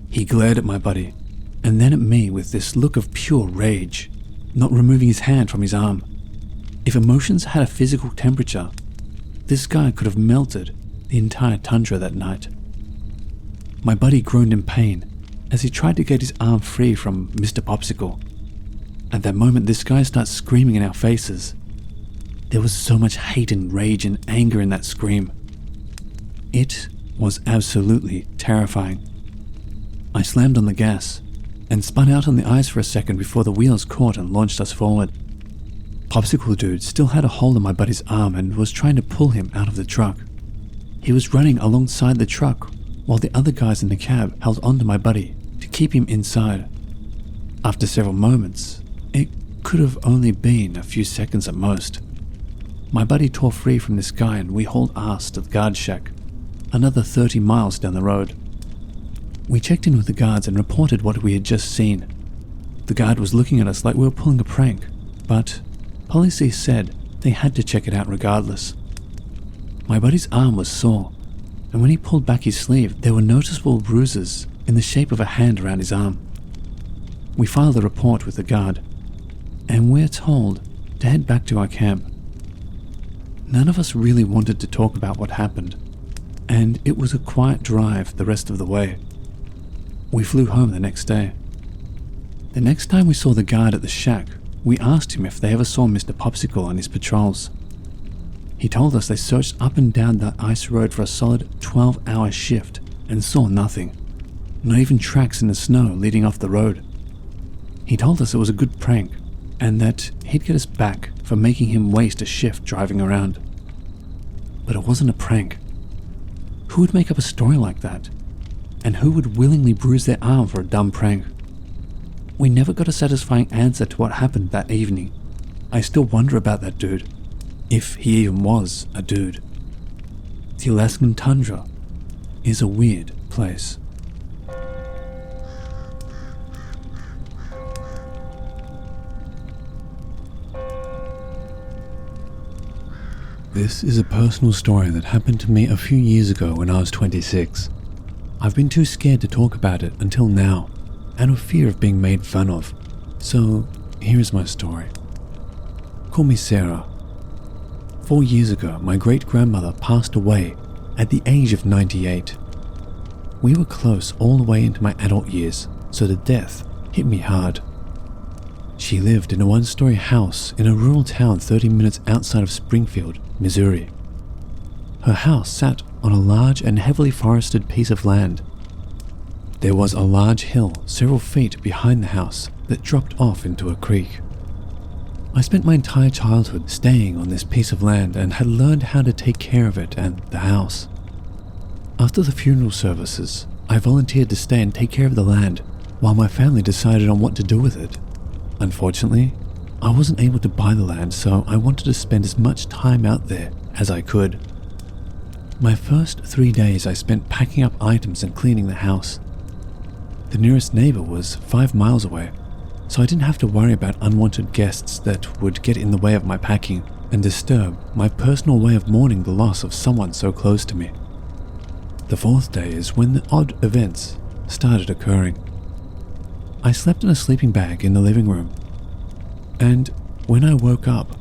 He glared at my buddy, and then at me with this look of pure rage, not removing his hand from his arm. If emotions had a physical temperature, this guy could have melted the entire tundra that night. My buddy groaned in pain as he tried to get his arm free from Mr. Popsicle. At that moment, this guy starts screaming in our faces. There was so much hate and rage and anger in that scream. It was absolutely terrifying. I slammed on the gas and spun out on the ice for a second before the wheels caught and launched us forward. Popsicle Dude still had a hold on my buddy's arm and was trying to pull him out of the truck. He was running alongside the truck while the other guys in the cab held onto my buddy to keep him inside. After several moments, it could have only been a few seconds at most, my buddy tore free from this guy and we hauled ass to the guard shack, another 30 miles down the road. We checked in with the guards and reported what we had just seen. The guard was looking at us like we were pulling a prank, but policy said they had to check it out regardless. My buddy's arm was sore, and when he pulled back his sleeve, there were noticeable bruises in the shape of a hand around his arm. We filed a report with the guard, and we're told to head back to our camp. None of us really wanted to talk about what happened, and it was a quiet drive the rest of the way. We flew home the next day. The next time we saw the guard at the shack, we asked him if they ever saw Mr. Popsicle on his patrols. He told us they searched up and down that ice road for a solid 12-hour shift and saw nothing, not even tracks in the snow leading off the road. He told us it was a good prank and that he'd get us back for making him waste a shift driving around. But it wasn't a prank. Who would make up a story like that? and who would willingly bruise their arm for a dumb prank? We never got a satisfying answer to what happened that evening. I still wonder about that dude, if he even was a dude. The Alaskan tundra is a weird place. This is a personal story that happened to me a few years ago when I was 26. I've been too scared to talk about it until now, out of fear of being made fun of. So, here is my story. Call me Sarah. 4 years ago, my great-grandmother passed away at the age of 98. We were close all the way into my adult years, so the death hit me hard. She lived in a one-story house in a rural town 30 minutes outside of Springfield, Missouri. Her house sat on a large and heavily forested piece of land. There was a large hill several feet behind the house that dropped off into a creek. I spent my entire childhood staying on this piece of land and had learned how to take care of it and the house. After the funeral services, I volunteered to stay and take care of the land while my family decided on what to do with it. Unfortunately, I wasn't able to buy the land, so I wanted to spend as much time out there as I could. My first 3 days I spent packing up items and cleaning the house. The nearest neighbor was 5 miles away, so I didn't have to worry about unwanted guests that would get in the way of my packing and disturb my personal way of mourning the loss of someone so close to me. The 4th day is when the odd events started occurring. I slept in a sleeping bag in the living room, and when I woke up,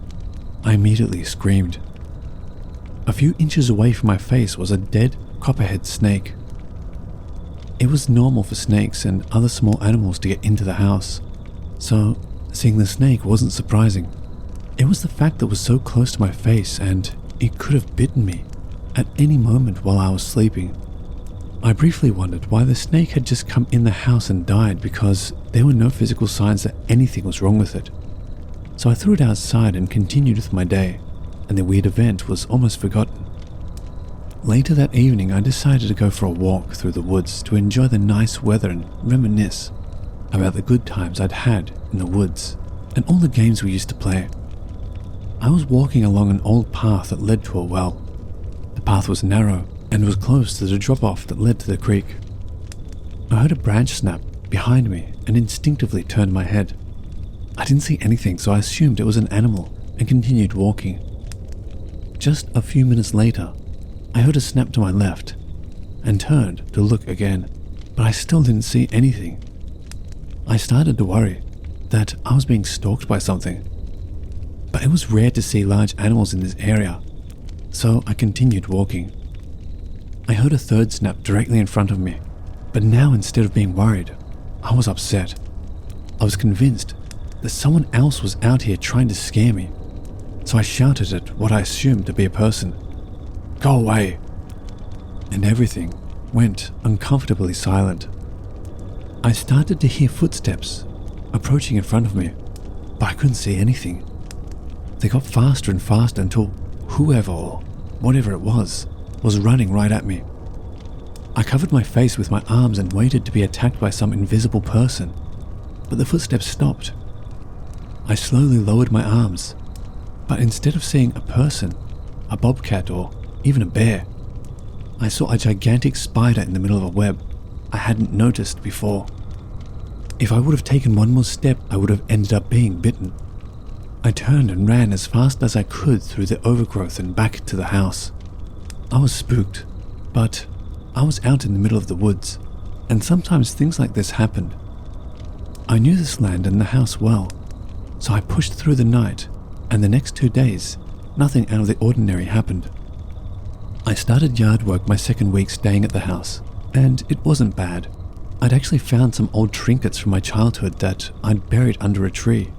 I immediately screamed. A few inches away from my face was a dead copperhead snake. It was normal for snakes and other small animals to get into the house, so seeing the snake wasn't surprising. It was the fact that it was so close to my face and it could have bitten me at any moment while I was sleeping. I briefly wondered why the snake had just come in the house and died, because there were no physical signs that anything was wrong with it. So I threw it outside and continued with my day, and the weird event was almost forgotten. Later that evening, I decided to go for a walk through the woods to enjoy the nice weather and reminisce about the good times I'd had in the woods and all the games we used to play. I was walking along an old path that led to a well. The path was narrow and was close to the drop-off that led to the creek. I heard a branch snap behind me and instinctively turned my head. I didn't see anything, so I assumed it was an animal and continued walking. Just a few minutes later, I heard a snap to my left and turned to look again, but I still didn't see anything. I started to worry that I was being stalked by something, but it was rare to see large animals in this area, so I continued walking. I heard a 3rd snap directly in front of me, but now instead of being worried, I was upset. I was convinced that someone else was out here trying to scare me, so I shouted at what I assumed to be a person, "Go away!" And everything went uncomfortably silent. I started to hear footsteps approaching in front of me, but I couldn't see anything. They got faster and faster until whoever or whatever it was running right at me. I covered my face with my arms and waited to be attacked by some invisible person, but the footsteps stopped. I slowly lowered my arms, but instead of seeing a person, a bobcat, or even a bear, I saw a gigantic spider in the middle of a web I hadn't noticed before. If I would have taken one more step, I would have ended up being bitten. I turned and ran as fast as I could through the overgrowth and back to the house. I was spooked, but I was out in the middle of the woods, and sometimes things like this happened. I knew this land and the house well, so I pushed through the night, and the next 2 days, nothing out of the ordinary happened. I started yard work my 2nd week staying at the house, and it wasn't bad. I'd actually found some old trinkets from my childhood that I'd buried under a tree.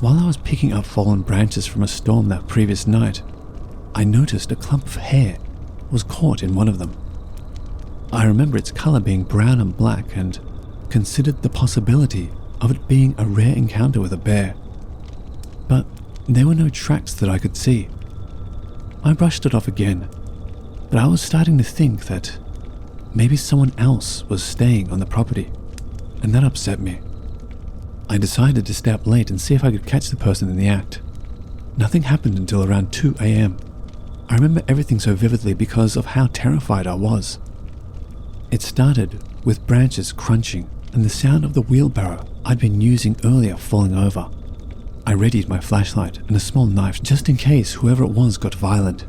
While I was picking up fallen branches from a storm that previous night, I noticed a clump of hair was caught in one of them. I remember its color being brown and black and considered the possibility of it being a rare encounter with a bear. But there were no tracks that I could see. I brushed it off again, but I was starting to think that maybe someone else was staying on the property, and that upset me. I decided to stay up late and see if I could catch the person in the act. Nothing happened until around 2 a.m. I remember everything so vividly because of how terrified I was. It started with branches crunching and the sound of the wheelbarrow I'd been using earlier falling over. I readied my flashlight and a small knife just in case whoever it was got violent.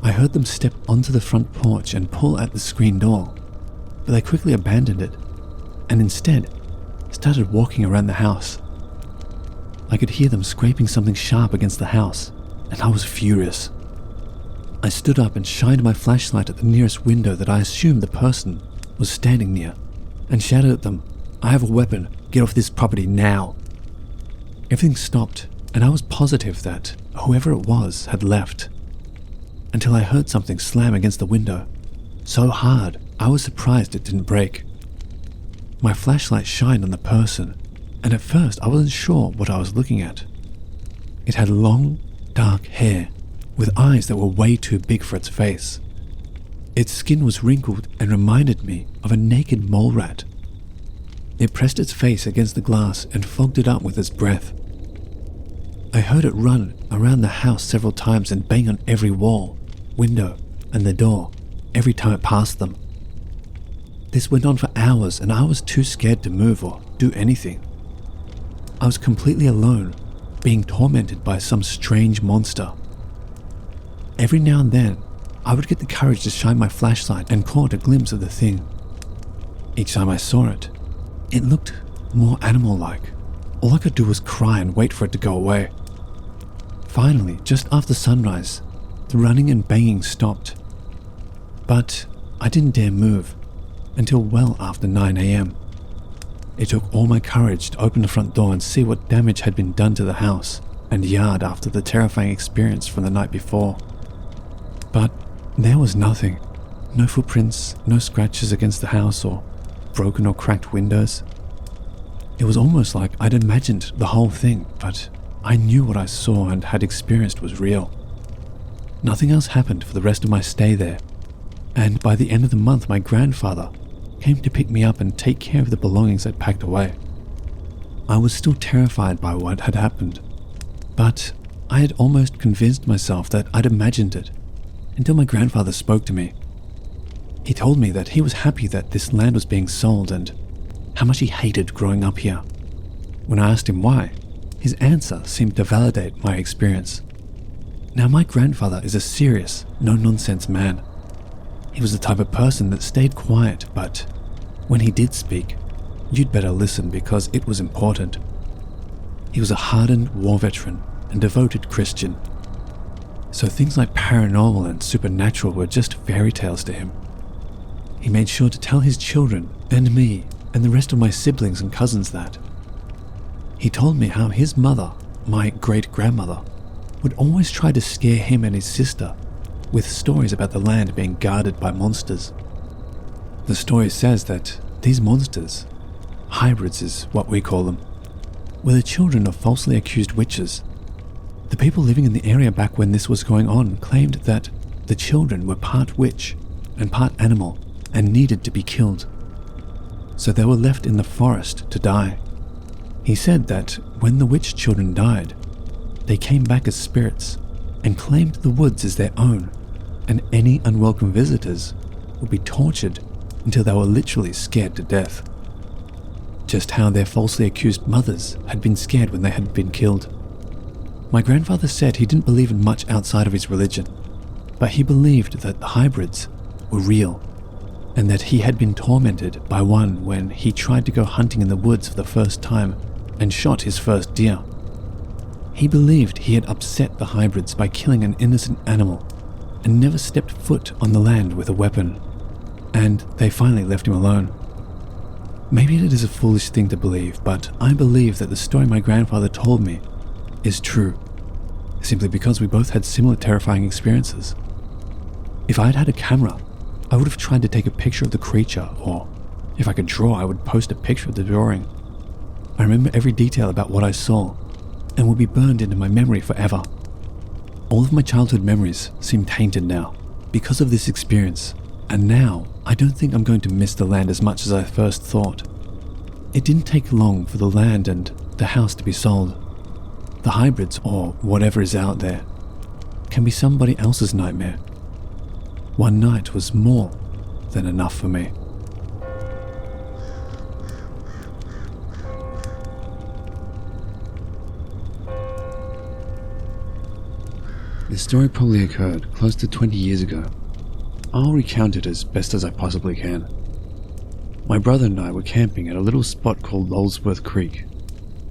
I heard them step onto the front porch and pull at the screen door, but they quickly abandoned it and instead started walking around the house. I could hear them scraping something sharp against the house, and I was furious. I stood up and shined my flashlight at the nearest window that I assumed the person was standing near, and shouted at them, "I have a weapon, get off this property now." Everything stopped, and I was positive that whoever it was had left, until I heard something slam against the window, so hard I was surprised it didn't break. My flashlight shined on the person, and at first I wasn't sure what I was looking at. It had long, dark hair, with eyes that were way too big for its face. Its skin was wrinkled and reminded me of a naked mole rat. It pressed its face against the glass and fogged it up with its breath. I heard it run around the house several times and bang on every wall, window, and the door every time it passed them. This went on for hours and I was too scared to move or do anything. I was completely alone, being tormented by some strange monster. Every now and then, I would get the courage to shine my flashlight and caught a glimpse of the thing. Each time I saw it, it looked more animal-like. All I could do was cry and wait for it to go away. Finally, just after sunrise, the running and banging stopped. But I didn't dare move until well after 9 a.m. It took all my courage to open the front door and see what damage had been done to the house and yard after the terrifying experience from the night before. But there was nothing. No footprints, no scratches against the house or broken or cracked windows. It was almost like I'd imagined the whole thing, but I knew what I saw and had experienced was real. Nothing else happened for the rest of my stay there, and by the end of the month my grandfather came to pick me up and take care of the belongings I'd packed away. I was still terrified by what had happened, but I had almost convinced myself that I'd imagined it until my grandfather spoke to me. He told me that he was happy that this land was being sold and how much he hated growing up here. When I asked him why, his answer seemed to validate my experience. Now, my grandfather is a serious, no-nonsense man. He was the type of person that stayed quiet, but when he did speak, you'd better listen because it was important. He was a hardened war veteran and devoted Christian, so things like paranormal and supernatural were just fairy tales to him. He made sure to tell his children and me and the rest of my siblings and cousins that. He told me how his mother, my great-grandmother, would always try to scare him and his sister with stories about the land being guarded by monsters. The story says that these monsters, hybrids is what we call them, were the children of falsely accused witches. The people living in the area back when this was going on claimed that the children were part witch and part animal and needed to be killed. So they were left in the forest to die. He said that when the witch children died, they came back as spirits and claimed the woods as their own, and any unwelcome visitors would be tortured until they were literally scared to death. Just how their falsely accused mothers had been scared when they had been killed. My grandfather said he didn't believe in much outside of his religion, but he believed that the hybrids were real, and that he had been tormented by one when he tried to go hunting in the woods for the first time and shot his first deer. He believed he had upset the hybrids by killing an innocent animal and never stepped foot on the land with a weapon, and they finally left him alone. Maybe it is a foolish thing to believe, but I believe that the story my grandfather told me is true, simply because we both had similar terrifying experiences. If I had had a camera, I would have tried to take a picture of the creature, or if I could draw, I would post a picture of the drawing. I remember every detail about what I saw, and will be burned into my memory forever. All of my childhood memories seem tainted now because of this experience, And now, I don't think I'm going to miss the land as much as I first thought. It didn't take long for the land and the house to be sold. The hybrids, or whatever is out there, can be somebody else's nightmare. One night was more than enough for me. This story probably occurred close to 20 years ago. I'll recount it as best as I possibly can. My brother and I were camping at a little spot called Lolsworth Creek,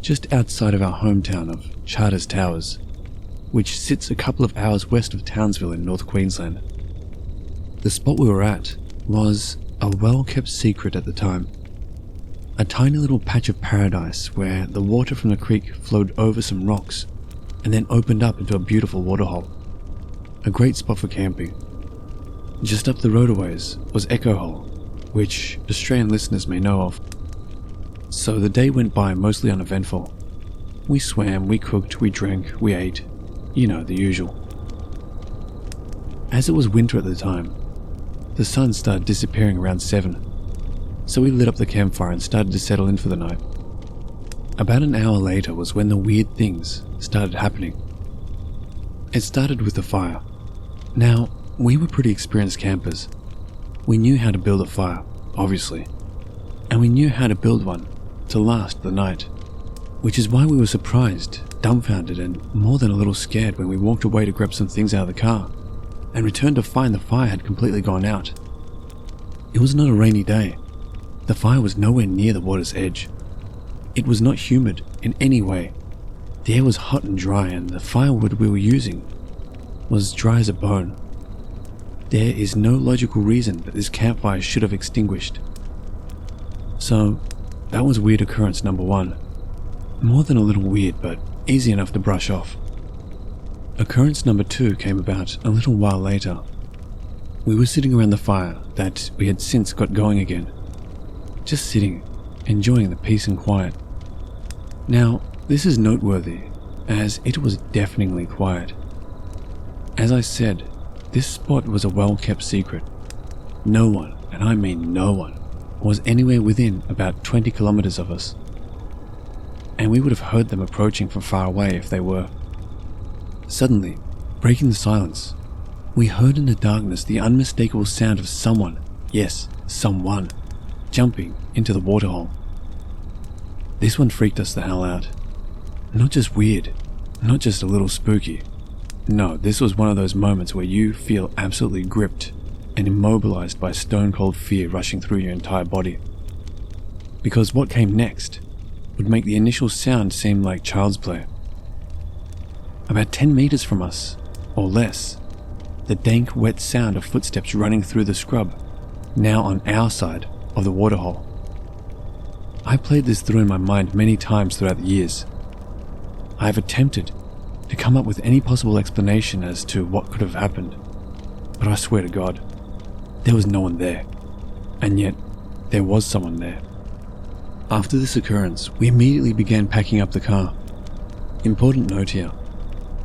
just outside of our hometown of Charters Towers, which sits a couple of hours west of Townsville in North Queensland. The spot we were at was a well-kept secret at the time. A tiny little patch of paradise where the water from the creek flowed over some rocks and then opened up into a beautiful waterhole. A great spot for camping. Just up the road a ways was Echo Hole, which Australian listeners may know of. So the day went by mostly uneventful. We swam, we cooked, we drank, we ate. You know, the usual. As it was winter at the time, the sun started disappearing around 7, so we lit up the campfire and started to settle in for the night. About an hour later was when the weird things started happening. It started with the fire. Now, we were pretty experienced campers. We knew how to build a fire, obviously, and we knew how to build one to last the night, which is why we were surprised, dumbfounded, and more than a little scared when we walked away to grab some things out of the car and returned to find the fire had completely gone out. It was not a rainy day. The fire was nowhere near the water's edge. It was not humid in any way. The air was hot and dry, and the firewood we were using was dry as a bone. There is no logical reason that this campfire should have extinguished. So, that was weird occurrence number 1. More than a little weird, but easy enough to brush off. Occurrence number 2 came about a little while later. We were sitting around the fire that we had since got going again. Just sitting, enjoying the peace and quiet. Now, this is noteworthy, as it was deafeningly quiet. As I said, this spot was a well-kept secret. No one, and I mean no one, was anywhere within about 20 kilometers of us. And we would have heard them approaching from far away if they were. Suddenly, breaking the silence, we heard in the darkness the unmistakable sound of someone, yes, someone, jumping into the waterhole. This one freaked us the hell out. Not just weird, not just a little spooky. No, this was one of those moments where you feel absolutely gripped and immobilized by stone-cold fear rushing through your entire body. Because what came next would make the initial sound seem like child's play. About 10 meters from us, or less, the dank, wet sound of footsteps running through the scrub, now on our side of the waterhole. I played this through in my mind many times throughout the years. I have attempted to come up with any possible explanation as to what could have happened, but I swear to God, there was no one there, and yet there was someone there. After this occurrence, we immediately began packing up the car. Important note here,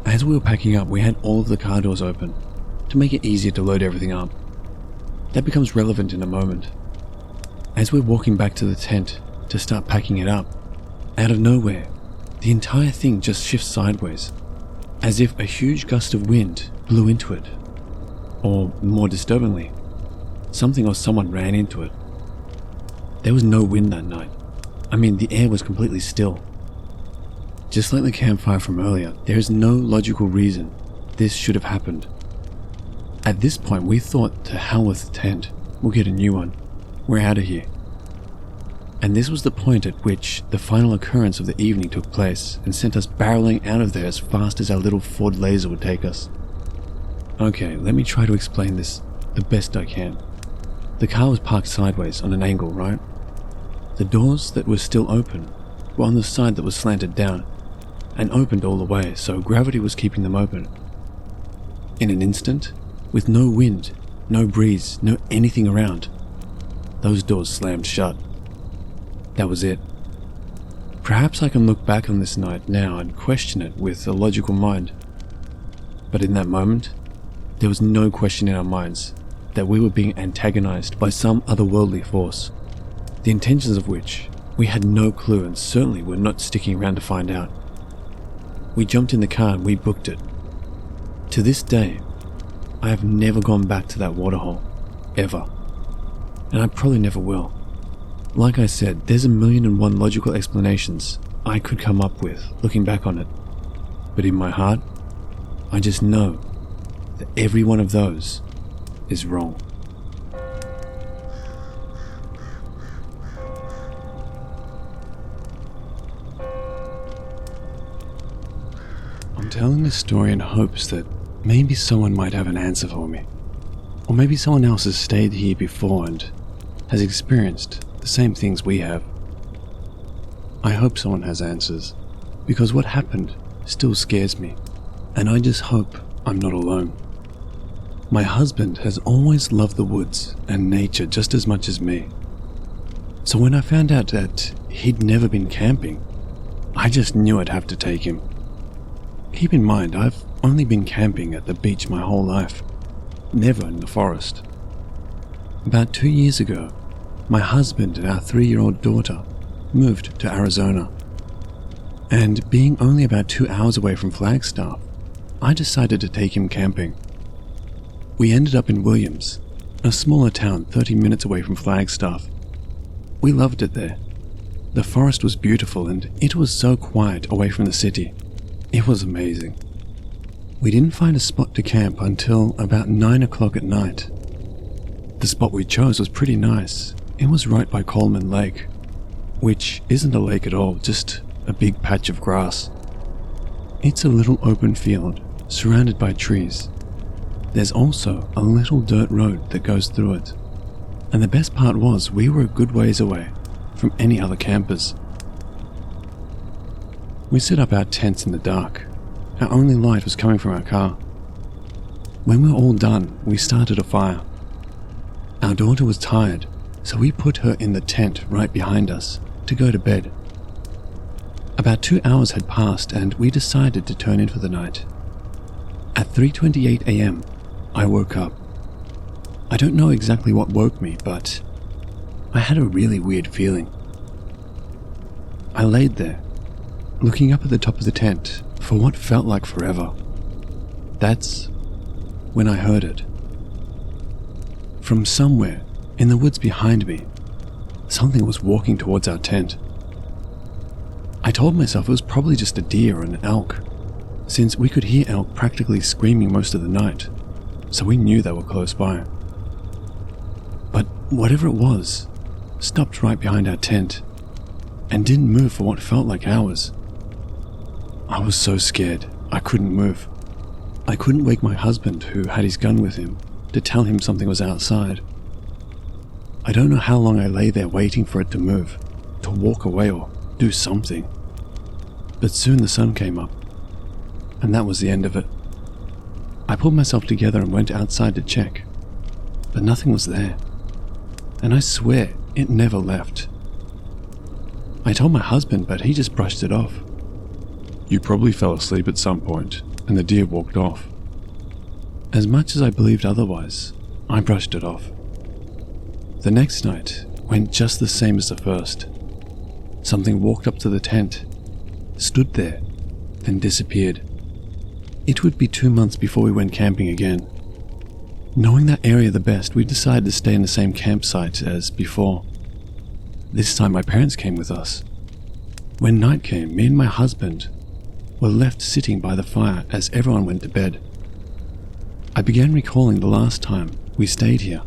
as we were packing up, we had all of the car doors open to make it easier to load everything up. That becomes relevant in a moment. As we're walking back to the tent to start packing it up, out of nowhere, the entire thing just shifts sideways, as if a huge gust of wind blew into it. Or, more disturbingly, something or someone ran into it. There was no wind that night. I mean, the air was completely still. Just like the campfire from earlier, there is no logical reason this should have happened. At this point, we thought, to hell with the tent, we'll get a new one. We're out of here. And this was the point at which the final occurrence of the evening took place and sent us barreling out of there as fast as our little Ford Laser would take us. Okay, let me try to explain this the best I can. The car was parked sideways on an angle, right? The doors that were still open were on the side that was slanted down and opened all the way, so gravity was keeping them open. In an instant, with no wind, no breeze, no anything around, those doors slammed shut. That was it. Perhaps I can look back on this night now and question it with a logical mind. But in that moment, there was no question in our minds that we were being antagonized by some otherworldly force, the intentions of which we had no clue and certainly were not sticking around to find out. We jumped in the car and we booked it. To this day, I have never gone back to that waterhole, ever. And I probably never will. Like I said, there's 1,000,001 logical explanations I could come up with looking back on it. But in my heart, I just know that every one of those is wrong. I'm telling this story in hopes that maybe someone might have an answer for me. Or maybe someone else has stayed here before and has experienced the same things we have. I hope someone has answers, because what happened still scares me, and I just hope I'm not alone. My husband has always loved the woods and nature just as much as me. So when I found out that he'd never been camping, I just knew I'd have to take him. Keep in mind, I've only been camping at the beach my whole life, never in the forest. About 2 years ago, my husband and our 3-year-old daughter moved to Arizona. And being only about 2 hours away from Flagstaff, I decided to take him camping. We ended up in Williams, a smaller town 30 minutes away from Flagstaff. We loved it there. The forest was beautiful and it was so quiet away from the city. It was amazing. We didn't find a spot to camp until about 9 o'clock at night. The spot we chose was pretty nice. It was right by Coleman Lake, which isn't a lake at all, just a big patch of grass. It's a little open field, surrounded by trees. There's also a little dirt road that goes through it. And the best part was we were a good ways away from any other campers. We set up our tents in the dark. Our only light was coming from our car. When we were all done, we started a fire. Our daughter was tired, so we put her in the tent right behind us to go to bed. About 2 hours had passed and we decided to turn in for the night. At 3:28 a.m., I woke up. I don't know exactly what woke me, but I had a really weird feeling. I laid there, looking up at the top of the tent for what felt like forever. That's when I heard it. From somewhere in the woods behind me, something was walking towards our tent. I told myself it was probably just a deer or an elk, since we could hear elk practically screaming most of the night, so we knew they were close by. But whatever it was, stopped right behind our tent and didn't move for what felt like hours. I was so scared, I couldn't move. I couldn't wake my husband, who had his gun with him, to tell him something was outside. I don't know how long I lay there waiting for it to move, to walk away or do something. But soon the sun came up, and that was the end of it. I pulled myself together and went outside to check, but nothing was there. And I swear it never left. I told my husband, but he just brushed it off. "You probably fell asleep at some point, and the deer walked off." As much as I believed otherwise, I brushed it off. The next night went just the same as the first. Something walked up to the tent, stood there, then disappeared. It would be 2 months before we went camping again. Knowing that area the best, we decided to stay in the same campsite as before. This time my parents came with us. When night came, me and my husband were left sitting by the fire as everyone went to bed. I began recalling the last time we stayed here,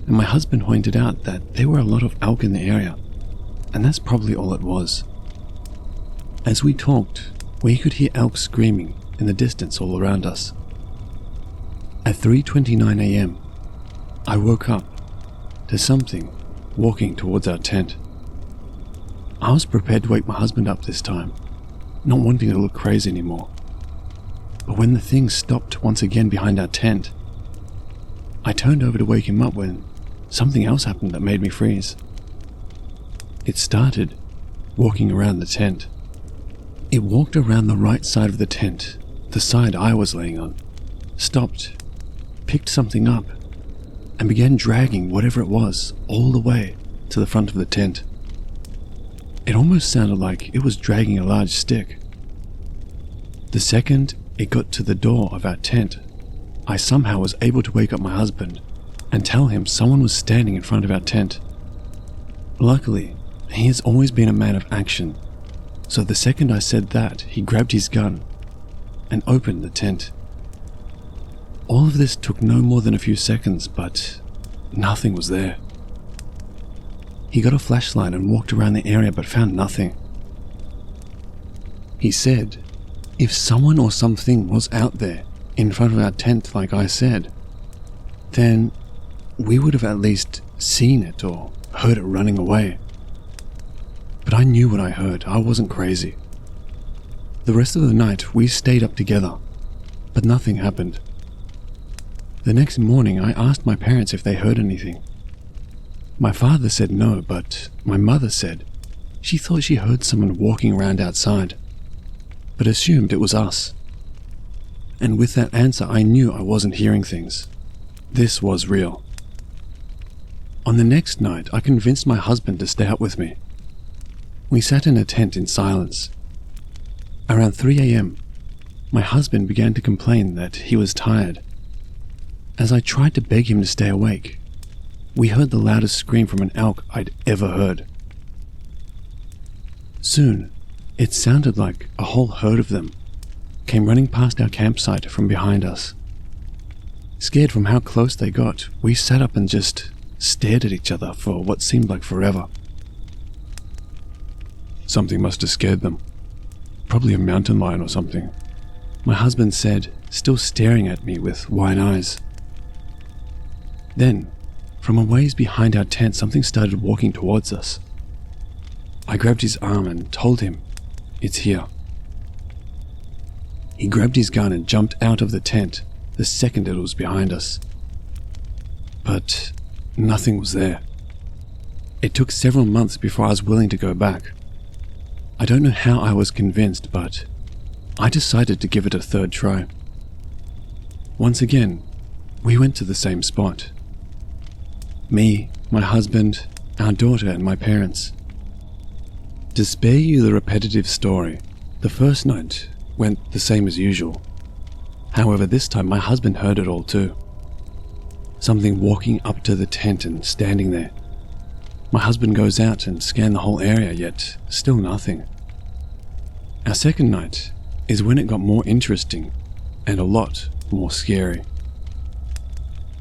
and my husband pointed out that there were a lot of elk in the area, and that's probably all it was. As we talked, we could hear elk screaming in the distance all around us. At 3:29 a.m., I woke up to something walking towards our tent. I was prepared to wake my husband up this time, not wanting to look crazy anymore. But when the thing stopped once again behind our tent, I turned over to wake him up when something else happened that made me freeze. It started walking around the tent. It walked around the right side of the tent, the side I was laying on, stopped, picked something up, and began dragging whatever it was all the way to the front of the tent. It almost sounded like it was dragging a large stick. The second it got to the door of our tent, I somehow was able to wake up my husband and tell him someone was standing in front of our tent. Luckily, he has always been a man of action, so the second I said that, he grabbed his gun and opened the tent. All of this took no more than a few seconds, but nothing was there. He got a flashlight and walked around the area but found nothing. He said, if someone or something was out there in front of our tent like I said, then we would have at least seen it or heard it running away. But I knew what I heard. I wasn't crazy. The rest of the night we stayed up together, but nothing happened. The next morning I asked my parents if they heard anything. My father said no, but my mother said she thought she heard someone walking around outside, but assumed it was us. And with that answer I knew I wasn't hearing things. This was real. On the next night I convinced my husband to stay up with me. We sat in a tent in silence. Around 3 a.m, my husband began to complain that he was tired. As I tried to beg him to stay awake, we heard the loudest scream from an elk I'd ever heard. Soon, it sounded like a whole herd of them came running past our campsite from behind us. Scared from how close they got, we sat up and just stared at each other for what seemed like forever. Something must have scared them. Probably a mountain lion or something, my husband said, still staring at me with wide eyes. Then, from a ways behind our tent, something started walking towards us. I grabbed his arm and told him, "It's here." He grabbed his gun and jumped out of the tent the second it was behind us. But nothing was there. It took several months before I was willing to go back. I don't know how I was convinced, but I decided to give it a third try. Once again, we went to the same spot. Me, my husband, our daughter, and my parents. To spare you the repetitive story, the first night went the same as usual. However, this time my husband heard it all too. Something walking up to the tent and standing there. My husband goes out and scans the whole area, yet still nothing. Our second night is when it got more interesting and a lot more scary.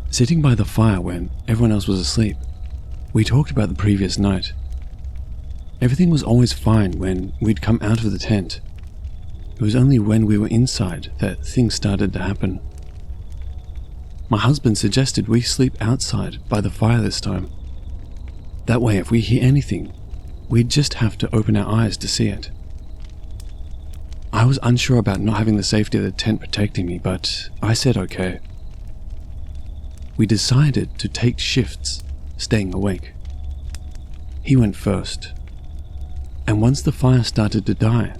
Sitting by the fire when everyone else was asleep, we talked about the previous night. Everything was always fine when we'd come out of the tent. It was only when we were inside that things started to happen. My husband suggested we sleep outside by the fire this time. That way, if we hear anything, we'd just have to open our eyes to see it. I was unsure about not having the safety of the tent protecting me, but I said okay. We decided to take shifts, staying awake. He went first, and once the fire started to die,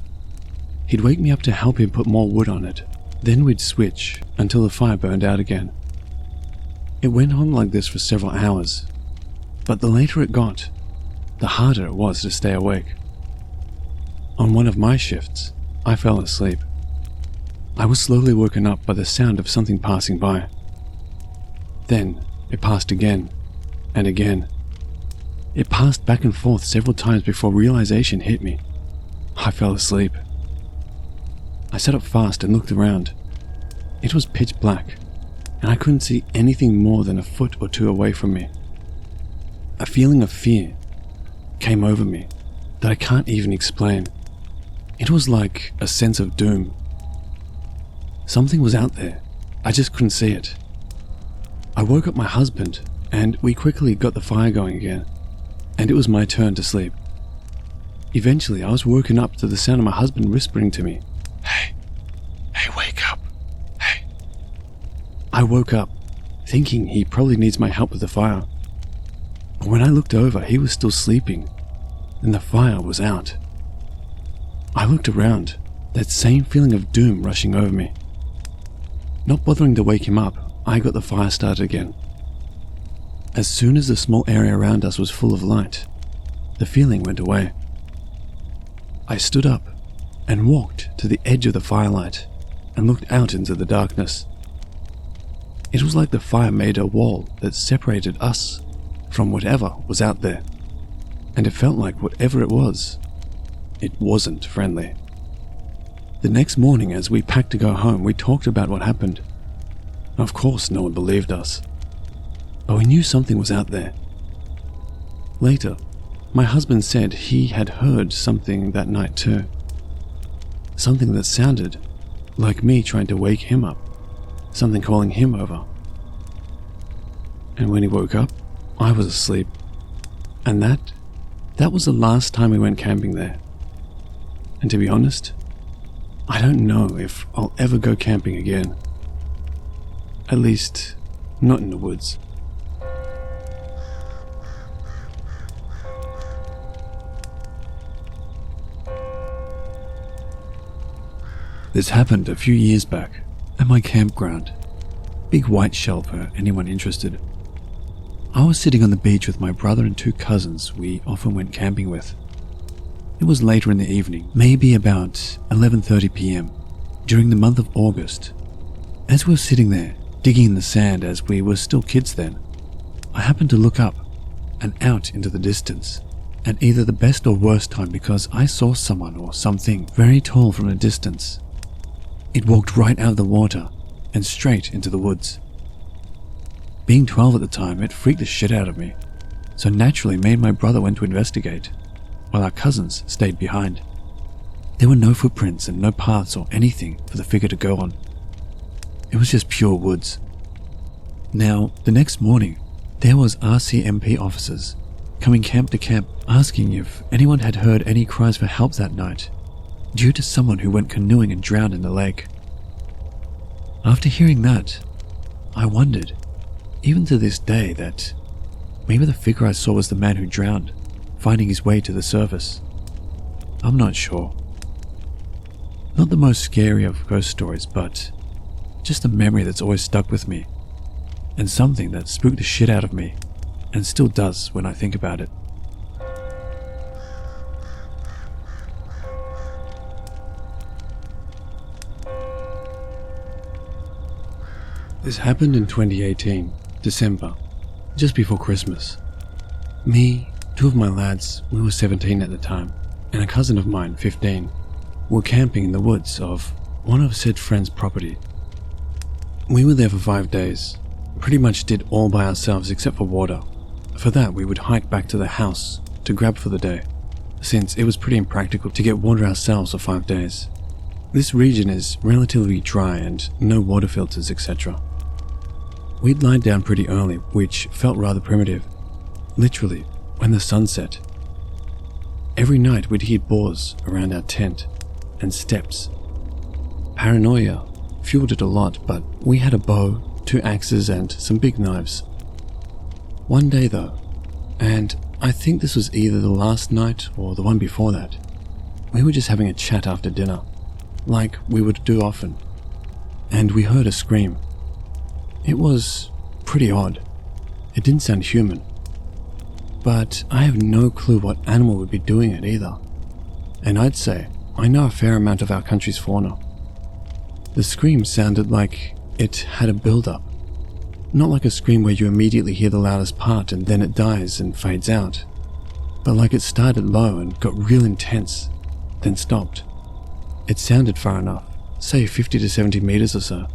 he'd wake me up to help him put more wood on it. Then we'd switch until the fire burned out again. It went on like this for several hours, but the later it got, the harder it was to stay awake. On one of my shifts, I fell asleep. I was slowly woken up by the sound of something passing by. Then it passed again and again. It passed back and forth several times before realization hit me. I fell asleep. I sat up fast and looked around. It was pitch black, and I couldn't see anything more than a foot or two away from me. A feeling of fear came over me that I can't even explain. It was like a sense of doom. Something was out there. I just couldn't see it. I woke up my husband, and we quickly got the fire going again, and it was my turn to sleep. Eventually, I was woken up to the sound of my husband whispering to me, Hey, wake up, hey." I woke up, thinking he probably needs my help with the fire. But when I looked over, he was still sleeping, and the fire was out. I looked around, that same feeling of doom rushing over me. Not bothering to wake him up, I got the fire started again. as soon as the small area around us was full of light, the feeling went away. I stood up and walked to the edge of the firelight and looked out into the darkness. It was like the fire made a wall that separated us from whatever was out there, and it felt like whatever it was, it wasn't friendly. The next morning, as we packed to go home, we talked about what happened. Of course, no one believed us, but we knew something was out there. Later, my husband said he had heard something that night too. Something that sounded like me trying to wake him up, something calling him over. And when he woke up, I was asleep. And that was the last time we went camping there. And to be honest, I don't know if I'll ever go camping again. At least, not in the woods. This happened a few years back at my campground. Big white shell for anyone interested. I was sitting on the beach with my brother and 2 cousins we often went camping with. It was later in the evening, maybe about 11:30 p.m. during the month of August. As we were sitting there, digging in the sand as we were still kids then, I happened to look up and out into the distance at either the best or worst time because I saw someone or something very tall from a distance. It walked right out of the water and straight into the woods. Being 12 at the time, it freaked the shit out of me, so naturally me and my brother went to investigate, while our cousins stayed behind. There were no footprints and no paths or anything for the figure to go on. It was just pure woods. Now, the next morning, there was RCMP officers coming camp to camp asking if anyone had heard any cries for help that night due to someone who went canoeing and drowned in the lake. After hearing that, I wondered, even to this day, that maybe the figure I saw was the man who drowned, finding his way to the surface. I'm not sure. Not the most scary of ghost stories, but just a memory that's always stuck with me, and something that spooked the shit out of me, and still does when I think about it. This happened in 2018, December, just before Christmas. Me, 2 of my lads, we were 17 at the time, and a cousin of mine, 15, were camping in the woods of one of said friend's property. We were there for 5 days, pretty much did all by ourselves except for water. For that, we would hike back to the house to grab for the day, since it was pretty impractical to get water ourselves for 5 days. This region is relatively dry and no water filters, etc. We'd lied down pretty early, which felt rather primitive, literally when the sun set. Every night we'd hear boars around our tent and steps. Paranoia fueled it a lot, but we had a bow, 2 axes and some big knives. One day though, and I think this was either the last night or the one before that, we were just having a chat after dinner, like we would do often, and we heard a scream. It was pretty odd. It didn't sound human, but I have no clue what animal would be doing it either, and I'd say I know a fair amount of our country's fauna. The scream sounded like it had a build-up, not like a scream where you immediately hear the loudest part and then it dies and fades out, but like it started low and got real intense, then stopped. It sounded far enough, say 50 to 70 meters or so,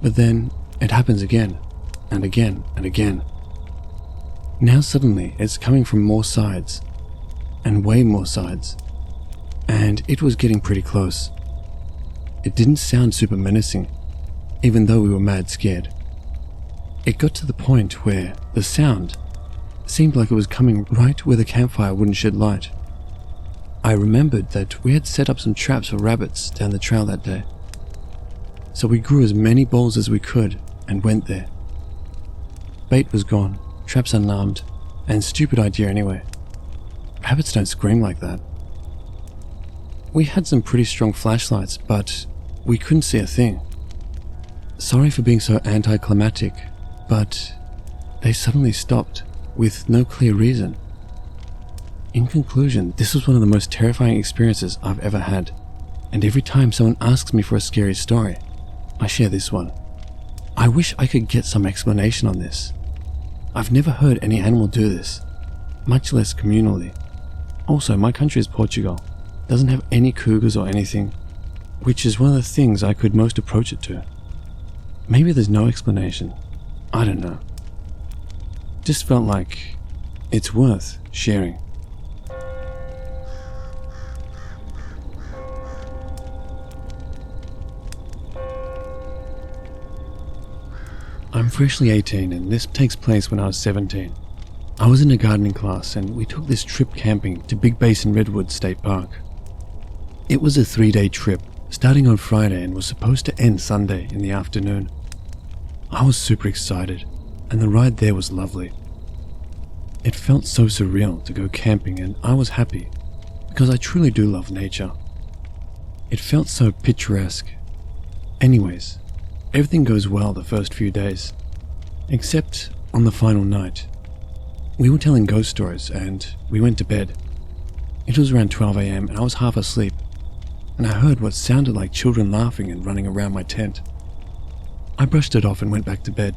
but then it happens again, and again, and again. Now suddenly it's coming from more sides, and way more sides, and it was getting pretty close. It didn't sound super menacing, even though we were mad scared. It got to the point where the sound seemed like it was coming right where the campfire wouldn't shed light. I remembered that we had set up some traps for rabbits down the trail that day, so we grew as many bowls as we could and went there. Bait was gone, traps unarmed, and stupid idea anyway. Rabbits don't scream like that. We had some pretty strong flashlights, but we couldn't see a thing. Sorry for being so anticlimactic, but they suddenly stopped with no clear reason. In conclusion, this was one of the most terrifying experiences I've ever had, and every time someone asks me for a scary story, I share this one. I wish I could get some explanation on this. I've never heard any animal do this, much less communally. Also, my country is Portugal, doesn't have any cougars or anything, which is one of the things I could most approach it to. Maybe there's no explanation. I don't know. Just felt like it's worth sharing. I'm freshly 18 and this takes place when I was 17. I was in a gardening class and we took this trip camping to Big Basin Redwood State Park. It was a 3-day trip, starting on Friday and was supposed to end Sunday in the afternoon. I was super excited and the ride there was lovely. It felt so surreal to go camping and I was happy because I truly do love nature. It felt so picturesque. Anyways, everything goes well the first few days, except on the final night. We were telling ghost stories and we went to bed. It was around 12 AM and I was half asleep, and I heard what sounded like children laughing and running around my tent. I brushed it off and went back to bed.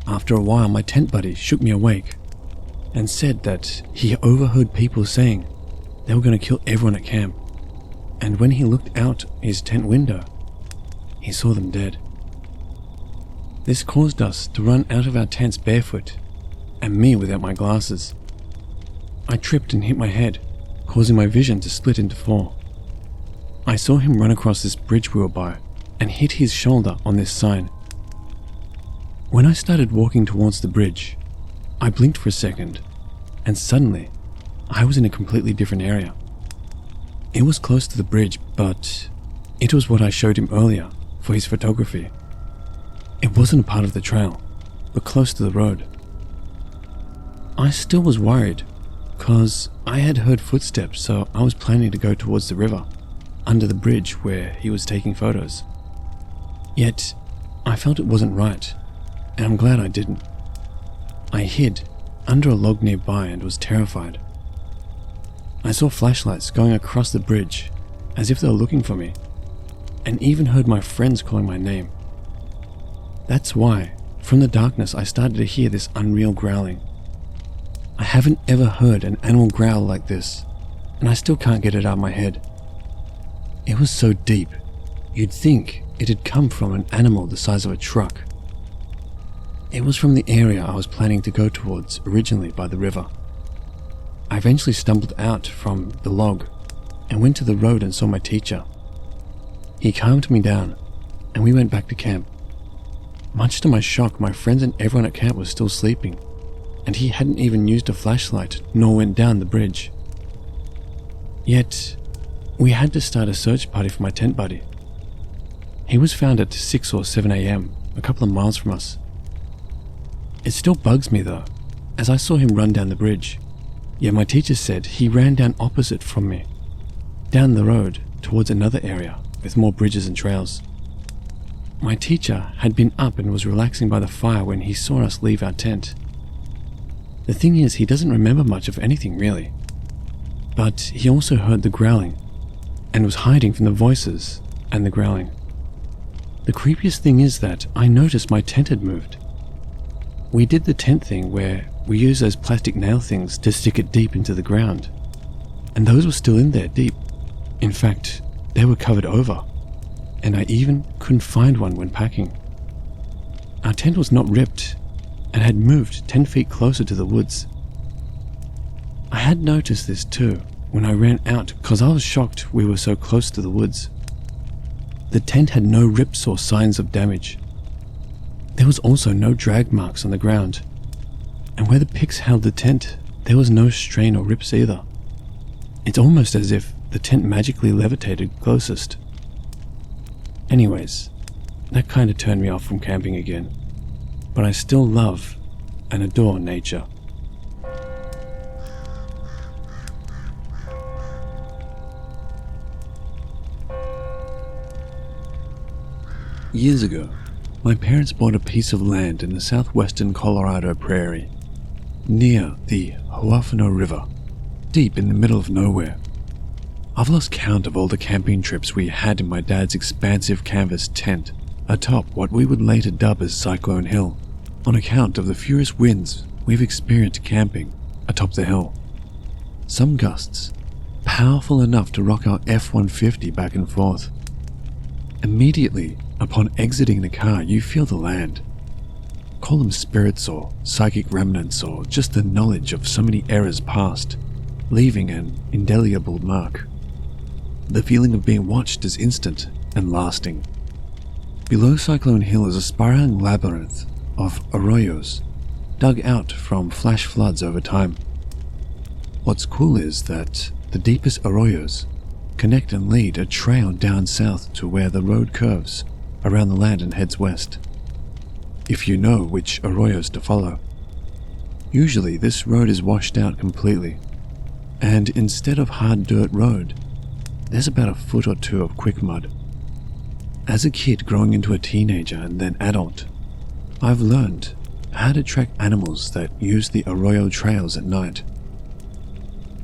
After a while, my tent buddy shook me awake and said that he overheard people saying they were going to kill everyone at camp, and when he looked out his tent window, he saw them dead. This caused us to run out of our tents barefoot, and me without my glasses. I tripped and hit my head, causing my vision to split into 4. I saw him run across this bridge we were by and hit his shoulder on this sign. When I started walking towards the bridge, I blinked for a second, and suddenly, I was in a completely different area. It was close to the bridge, but it was what I showed him earlier for his photography. It wasn't a part of the trail, but close to the road. I still was worried, cause I had heard footsteps, so I was planning to go towards the river, under the bridge where he was taking photos. Yet, I felt it wasn't right, and I'm glad I didn't. I hid under a log nearby and was terrified. I saw flashlights going across the bridge as if they were looking for me, and even heard my friends calling my name. That's why, from the darkness, I started to hear this unreal growling. I haven't ever heard an animal growl like this, and I still can't get it out of my head. It was so deep, you'd think it had come from an animal the size of a truck. It was from the area I was planning to go towards originally by the river. I eventually stumbled out from the log and went to the road and saw my teacher. He calmed me down, and we went back to camp. Much to my shock, my friends and everyone at camp was still sleeping, and he hadn't even used a flashlight nor went down the bridge. Yet, we had to start a search party for my tent buddy. He was found at 6 or 7 AM, a couple of miles from us. It still bugs me though, as I saw him run down the bridge, yet my teacher said he ran down opposite from me, down the road towards another area with more bridges and trails. My teacher had been up and was relaxing by the fire when he saw us leave our tent. The thing is, he doesn't remember much of anything really, but he also heard the growling and was hiding from the voices and the growling. The creepiest thing is that I noticed my tent had moved. We did the tent thing where we use those plastic nail things to stick it deep into the ground, and those were still in there deep. In fact, they were covered over, and I even couldn't find one when packing. Our tent was not ripped and had moved 10 feet closer to the woods. I had noticed this too when I ran out because I was shocked we were so close to the woods. The tent had no rips or signs of damage. There was also no drag marks on the ground, and where the picks held the tent, there was no strain or rips either. It's almost as if the tent magically levitated closest. Anyways, that kind of turned me off from camping again, but I still love and adore nature. Years ago, my parents bought a piece of land in the southwestern Colorado prairie, near the Huafano River, deep in the middle of nowhere. I've lost count of all the camping trips we had in my dad's expansive canvas tent atop what we would later dub as Cyclone Hill, on account of the furious winds we've experienced camping atop the hill. Some gusts, powerful enough to rock our F-150 back and forth. Immediately upon exiting the car, you feel the land. Call them spirits or psychic remnants or just the knowledge of so many eras past, leaving an indelible mark. The feeling of being watched is instant and lasting. Below Cyclone Hill is a spiraling labyrinth of arroyos, dug out from flash floods over time. What's cool is that the deepest arroyos connect and lead a trail down south to where the road curves around the land and heads west, if you know which arroyos to follow. Usually this road is washed out completely, and instead of hard dirt road, there's about a foot or two of quick mud. As a kid growing into a teenager and then adult, I've learned how to track animals that use the arroyo trails at night.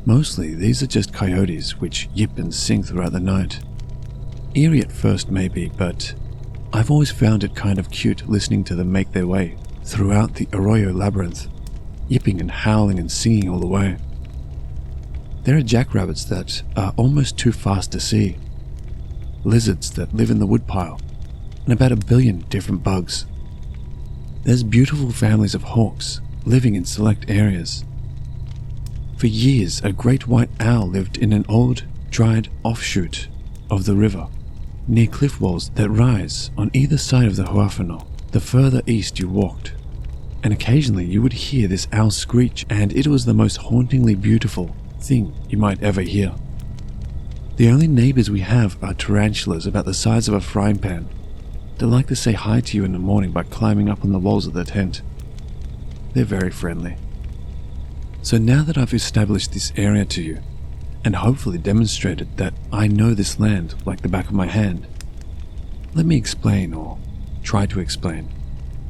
Mostly these are just coyotes which yip and sing throughout the night. Eerie at first maybe, but I've always found it kind of cute listening to them make their way throughout the arroyo labyrinth, yipping and howling and singing all the way. There are jackrabbits that are almost too fast to see, lizards that live in the woodpile, and about 1 billion different bugs. There's beautiful families of hawks living in select areas. For years, a great white owl lived in an old, dried offshoot of the river, near cliff walls that rise on either side of the Huafano, the further east you walked. And occasionally you would hear this owl screech, and it was the most hauntingly beautiful thing you might ever hear. The only neighbors we have are tarantulas about the size of a frying pan. They like to say hi to you in the morning by climbing up on the walls of the tent. They're very friendly. So now that I've established this area to you, and hopefully demonstrated that I know this land like the back of my hand, let me explain, or try to explain,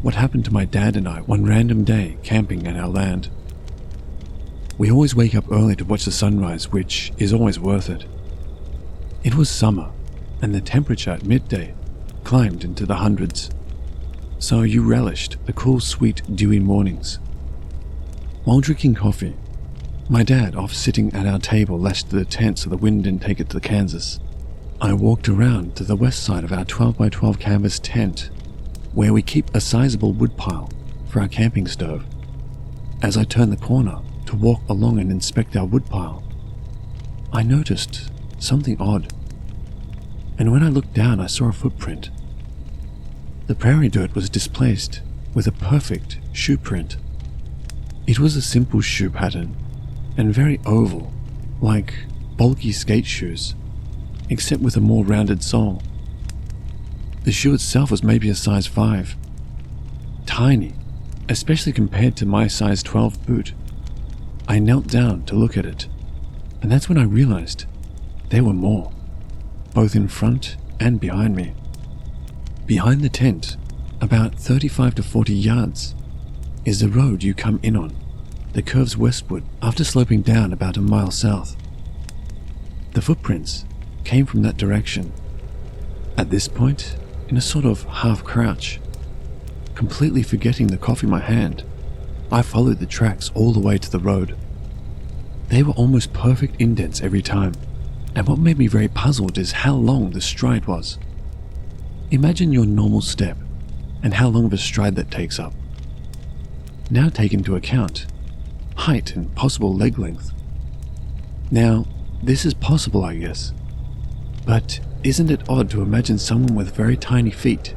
what happened to my dad and I one random day camping at our land. We always wake up early to watch the sunrise, which is always worth it. It was summer, and the temperature at midday climbed into the hundreds, so you relished the cool, sweet, dewy mornings. While drinking coffee, my dad off sitting at our table lashed to the tent so the wind didn't take it to Kansas, I walked around to the west side of our 12x12 canvas tent, where we keep a sizable woodpile for our camping stove. As I turned the corner to walk along and inspect our woodpile, I noticed something odd, and when I looked down I saw a footprint. The prairie dirt was displaced with a perfect shoe print. It was a simple shoe pattern, and very oval, like bulky skate shoes, except with a more rounded sole. The shoe itself was maybe a size 5. Tiny, especially compared to my size 12 boot. I knelt down to look at it, and that's when I realized there were more, both in front and behind me. Behind the tent, about 35 to 40 yards, is the road you come in on, that curves westward after sloping down about a mile south. The footprints came from that direction. At this point, in a sort of half crouch, completely forgetting the coffee in my hand, I followed the tracks all the way to the road. They were almost perfect indents every time, and what made me very puzzled is how long the stride was. Imagine your normal step, and how long of a stride that takes up. Now take into account height and possible leg length. Now, this is possible, I guess, but isn't it odd to imagine someone with very tiny feet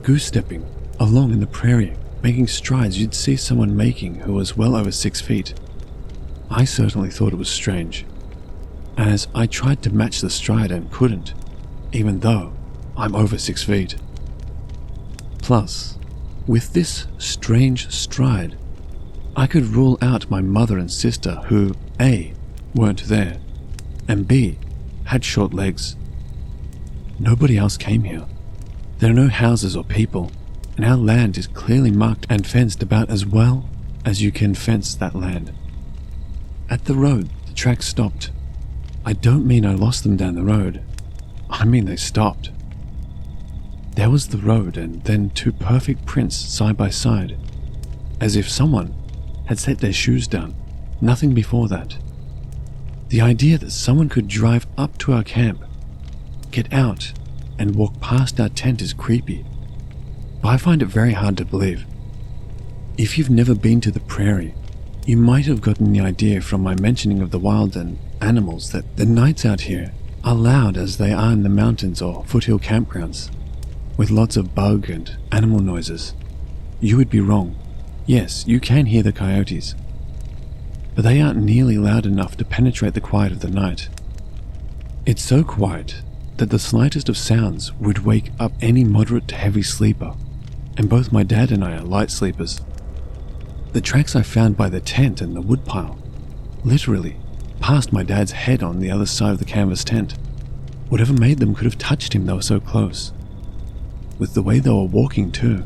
goose-stepping along in the prairie, making strides you'd see someone making who was well over 6 feet? I certainly thought it was strange, as I tried to match the stride and couldn't, even though I'm over 6 feet. Plus, with this strange stride, I could rule out my mother and sister who A, weren't there, and B, had short legs. Nobody else came here. There are no houses or people, and our land is clearly marked and fenced about as well as you can fence that land. At the road, the tracks stopped. I don't mean I lost them down the road. I mean they stopped. There was the road and then two perfect prints side by side, as if someone had set their shoes down, nothing before that. The idea that someone could drive up to our camp, get out, and walk past our tent is creepy, but I find it very hard to believe. If you've never been to the prairie, you might have gotten the idea from my mentioning of the wild and animals that the nights out here are loud as they are in the mountains or foothill campgrounds, with lots of bug and animal noises. You would be wrong. Yes, you can hear the coyotes, but they aren't nearly loud enough to penetrate the quiet of the night. It's so quiet that the slightest of sounds would wake up any moderate to heavy sleeper, and both my dad and I are light sleepers. The tracks I found by the tent and the woodpile literally passed my dad's head on the other side of the canvas tent. Whatever made them could have touched him, they were so close. With the way they were walking too,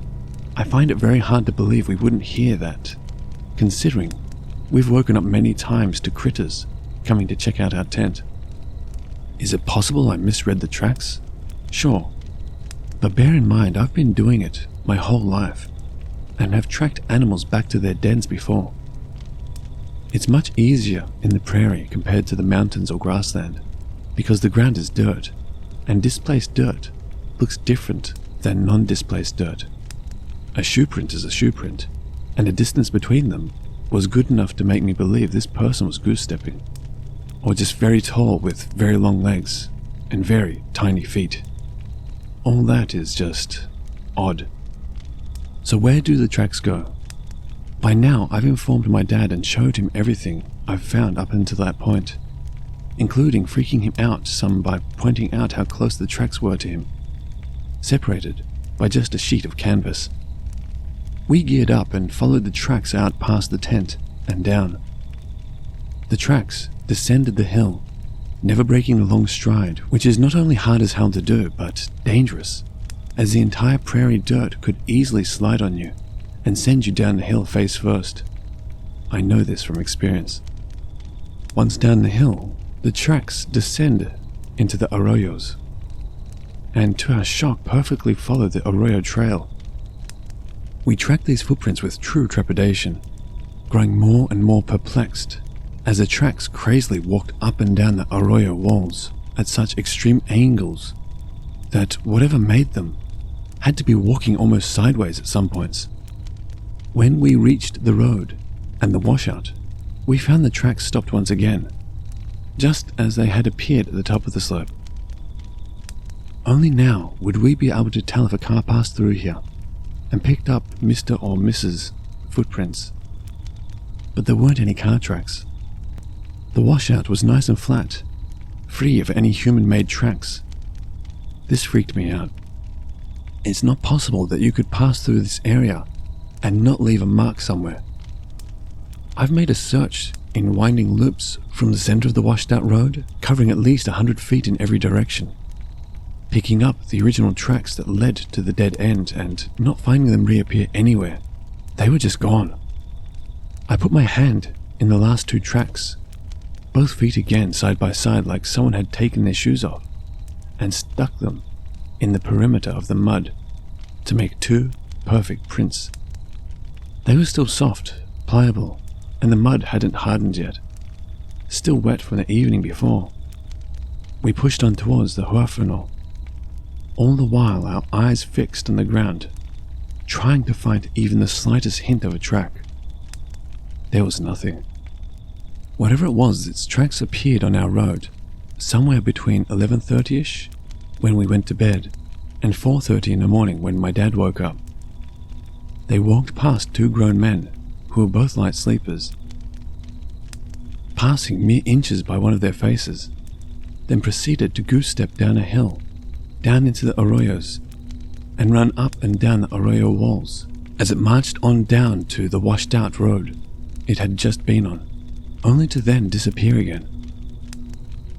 I find it very hard to believe we wouldn't hear that, considering we've woken up many times to critters coming to check out our tent. Is it possible I misread the tracks? Sure, but bear in mind I've been doing it my whole life and have tracked animals back to their dens before. It's much easier in the prairie compared to the mountains or grassland because the ground is dirt, and displaced dirt looks different than non-displaced dirt. A shoe print is a shoe print, and the distance between them was good enough to make me believe this person was goose-stepping, or just very tall with very long legs and very tiny feet. All that is just odd. So where do the tracks go? By now I've informed my dad and showed him everything I've found up until that point, including freaking him out some by pointing out how close the tracks were to him, separated by just a sheet of canvas. We geared up and followed the tracks out past the tent and down. The tracks descended the hill, never breaking a long stride, which is not only hard as hell to do, but dangerous, as the entire prairie dirt could easily slide on you and send you down the hill face first. I know this from experience. Once down the hill, the tracks descend into the arroyos, and to our shock perfectly follow the arroyo trail. We tracked these footprints with true trepidation, growing more and more perplexed as the tracks crazily walked up and down the arroyo walls at such extreme angles that whatever made them had to be walking almost sideways at some points. When we reached the road and the washout, we found the tracks stopped once again, just as they had appeared at the top of the slope. Only now would we be able to tell if a car passed through here and picked up Mr. or Mrs. footprints. But there weren't any car tracks. The washout was nice and flat, free of any human-made tracks. This freaked me out. It's not possible that you could pass through this area and not leave a mark somewhere. I've made a search in winding loops from the center of the washed-out road, covering at least 100 feet in every direction, picking up the original tracks that led to the dead end and not finding them reappear anywhere. They were just gone. I put my hand in the last two tracks, both feet again side by side like someone had taken their shoes off, and stuck them in the perimeter of the mud to make two perfect prints. They were still soft, pliable, and the mud hadn't hardened yet, still wet from the evening before. We pushed on towards the huafuno, all the while our eyes fixed on the ground, trying to find even the slightest hint of a track. There was nothing. Whatever it was, its tracks appeared on our road, somewhere between 11:30ish, when we went to bed, and 4:30 in the morning when my dad woke up. They walked past two grown men, who were both light sleepers, passing mere inches by one of their faces, then proceeded to goose-step down a hill, down into the arroyos, and run up and down the arroyo walls as it marched on down to the washed-out road it had just been on, only to then disappear again.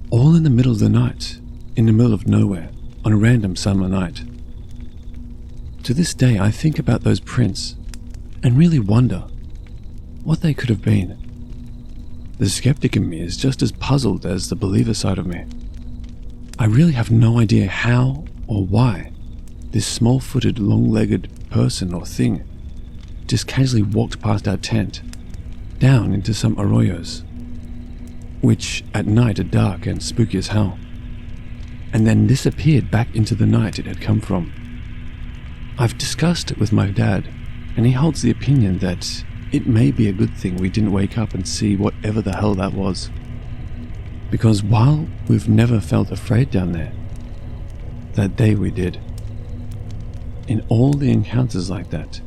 All in the middle of the night, in the middle of nowhere, on a random summer night. to this day I think about those prints and really wonder what they could have been. The skeptic in me is just as puzzled as the believer side of me. I really have no idea how or why this small-footed, long-legged person or thing just casually walked past our tent, down into some arroyos, which at night are dark and spooky as hell, and then disappeared back into the night it had come from. I've discussed it with my dad, and he holds the opinion that it may be a good thing we didn't wake up and see whatever the hell that was. Because while we've never felt afraid down there, that day we did. In all the encounters like that,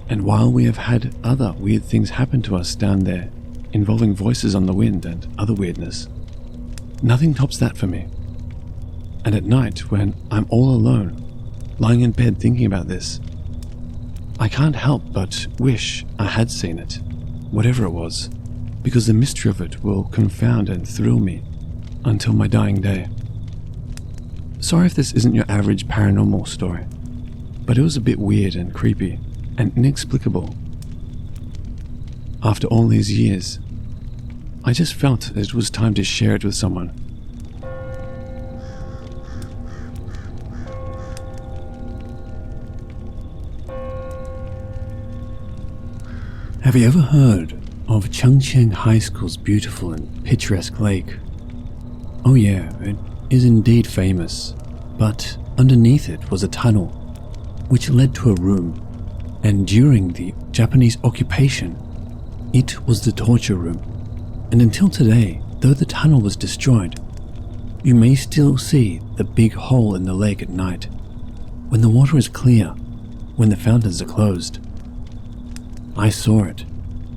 and while we have had other weird things happen to us down there, involving voices on the wind and other weirdness, nothing tops that for me. And at night, when I'm all alone, lying in bed thinking about this, I can't help but wish I had seen it, whatever it was, because the mystery of it will confound and thrill me until my dying day. Sorry if this isn't your average paranormal story, but it was a bit weird and creepy and inexplicable. After all these years, I just felt it was time to share it with someone. Have you ever heard of Chungcheong High School's beautiful and picturesque lake? Oh yeah, it is indeed famous, but underneath it was a tunnel which led to a room, and during the Japanese occupation, it was the torture room. And until today, though the tunnel was destroyed, you may still see the big hole in the lake at night, when the water is clear, when the fountains are closed. I saw it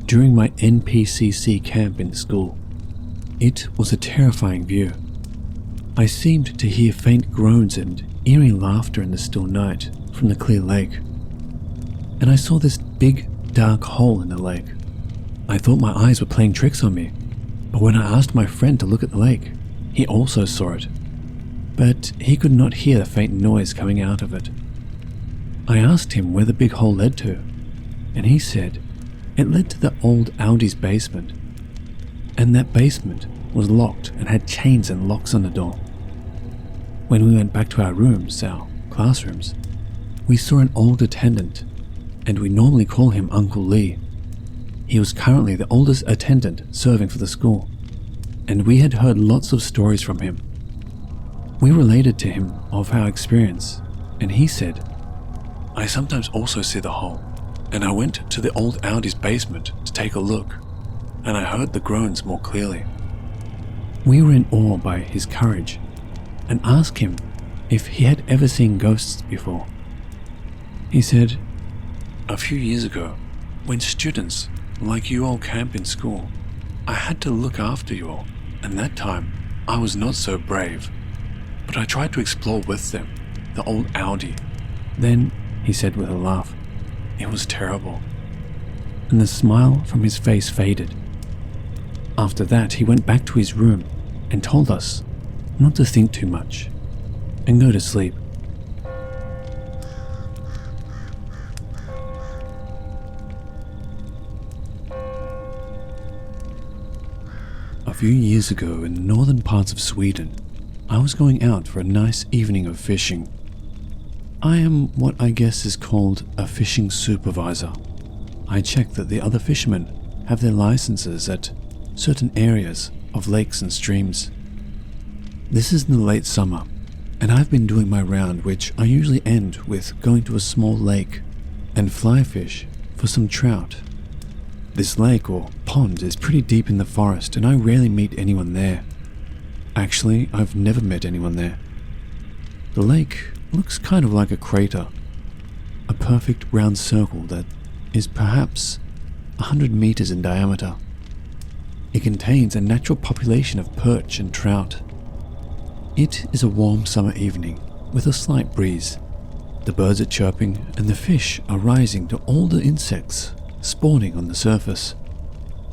during my NPCC camp in school. It was a terrifying view. I seemed to hear faint groans and eerie laughter in the still night from the clear lake. And I saw this big, dark hole in the lake. I thought my eyes were playing tricks on me, but when I asked my friend to look at the lake, he also saw it. But he could not hear the faint noise coming out of it. I asked him where the big hole led to, and he said it led to the old Audi's basement, and that basement was locked and had chains and locks on the door. When we went back to our rooms, our classrooms, we saw an old attendant, and we normally call him Uncle Lee. He was currently the oldest attendant serving for the school, and we had heard lots of stories from him. We related to him of our experience, and he said, "I sometimes also see the hole, and I went to the old Audi's basement to take a look, and I heard the groans more clearly." We were in awe by his courage, and asked him if he had ever seen ghosts before. He said, "A few years ago, when students like you all camp in school, I had to look after you all, and that time I was not so brave, but I tried to explore with them, the old Audi. Then," he said with a laugh, "it was terrible." And the smile from his face faded. After that, he went back to his room and told us not to think too much and go to sleep. A few years ago in the northern parts of Sweden, I was going out for a nice evening of fishing. I am what I guess is called a fishing supervisor. I check that the other fishermen have their licenses at certain areas of lakes and streams. This is in the late summer, and I've been doing my round, which I usually end with going to a small lake and fly fish for some trout. This lake or pond is pretty deep in the forest, and I rarely meet anyone there. Actually, I've never met anyone there. The lake looks kind of like a crater, a perfect round circle that is perhaps 100 meters in diameter. It contains a natural population of perch and trout. It is a warm summer evening with a slight breeze. The birds are chirping and the fish are rising to all the insects spawning on the surface.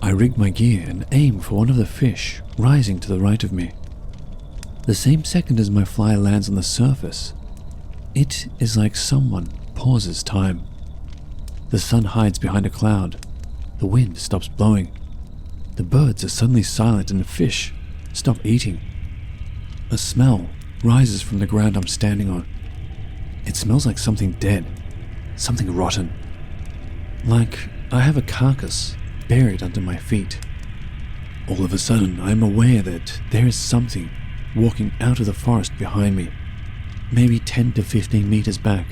I rig my gear and aim for one of the fish rising to the right of me. The same second as my fly lands on the surface, it is like someone pauses time. The sun hides behind a cloud. The wind stops blowing. The birds are suddenly silent and the fish stop eating. A smell rises from the ground I'm standing on. It smells like something dead, something rotten. Like I have a carcass buried under my feet. All of a sudden, I am aware that there is something walking out of the forest behind me, maybe 10 to 15 meters back.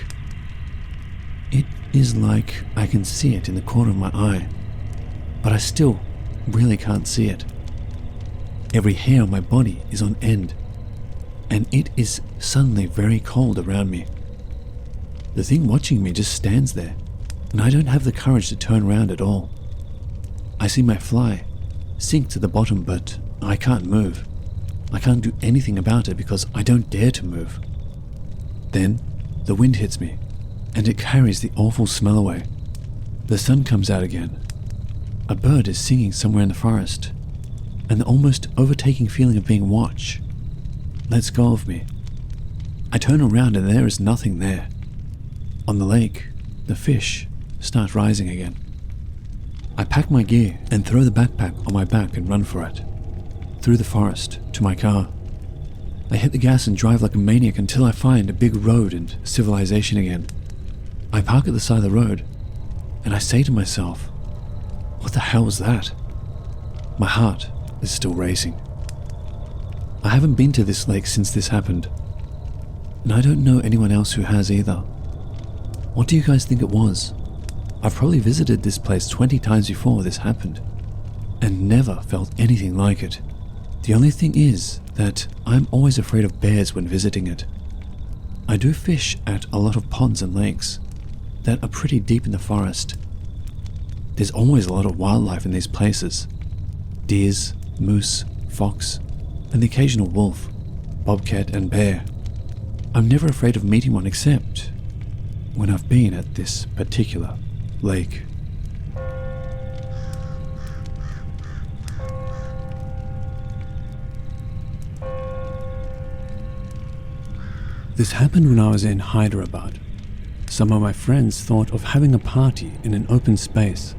It is like I can see it in the corner of my eye, but I still really can't see it. Every hair on my body is on end, and it is suddenly very cold around me. The thing watching me just stands there, and I don't have the courage to turn around at all. I see my fly sink to the bottom, but I can't move. I can't do anything about it because I don't dare to move. Then the wind hits me, and it carries the awful smell away. The sun comes out again. A bird is singing somewhere in the forest, and the almost overtaking feeling of being watched lets go of me. I turn around and there is nothing there. On the lake, the fish start rising again. I pack my gear and throw the backpack on my back and run for it, through the forest to my car. I hit the gas and drive like a maniac until I find a big road and civilization again. I park at the side of the road, and I say to myself, what the hell was that? My heart is still racing. I haven't been to this lake since this happened, and I don't know anyone else who has either. What do you guys think it was? I've probably visited this place 20 times before this happened, and never felt anything like it. The only thing is that I'm always afraid of bears when visiting it. I do fish at a lot of ponds and lakes that are pretty deep in the forest. There's always a lot of wildlife in these places. Deers, moose, fox, and the occasional wolf, bobcat and bear. I'm never afraid of meeting one except when I've been at this particular lake. This happened when I was in Hyderabad. Some of my friends thought of having a party in an open space,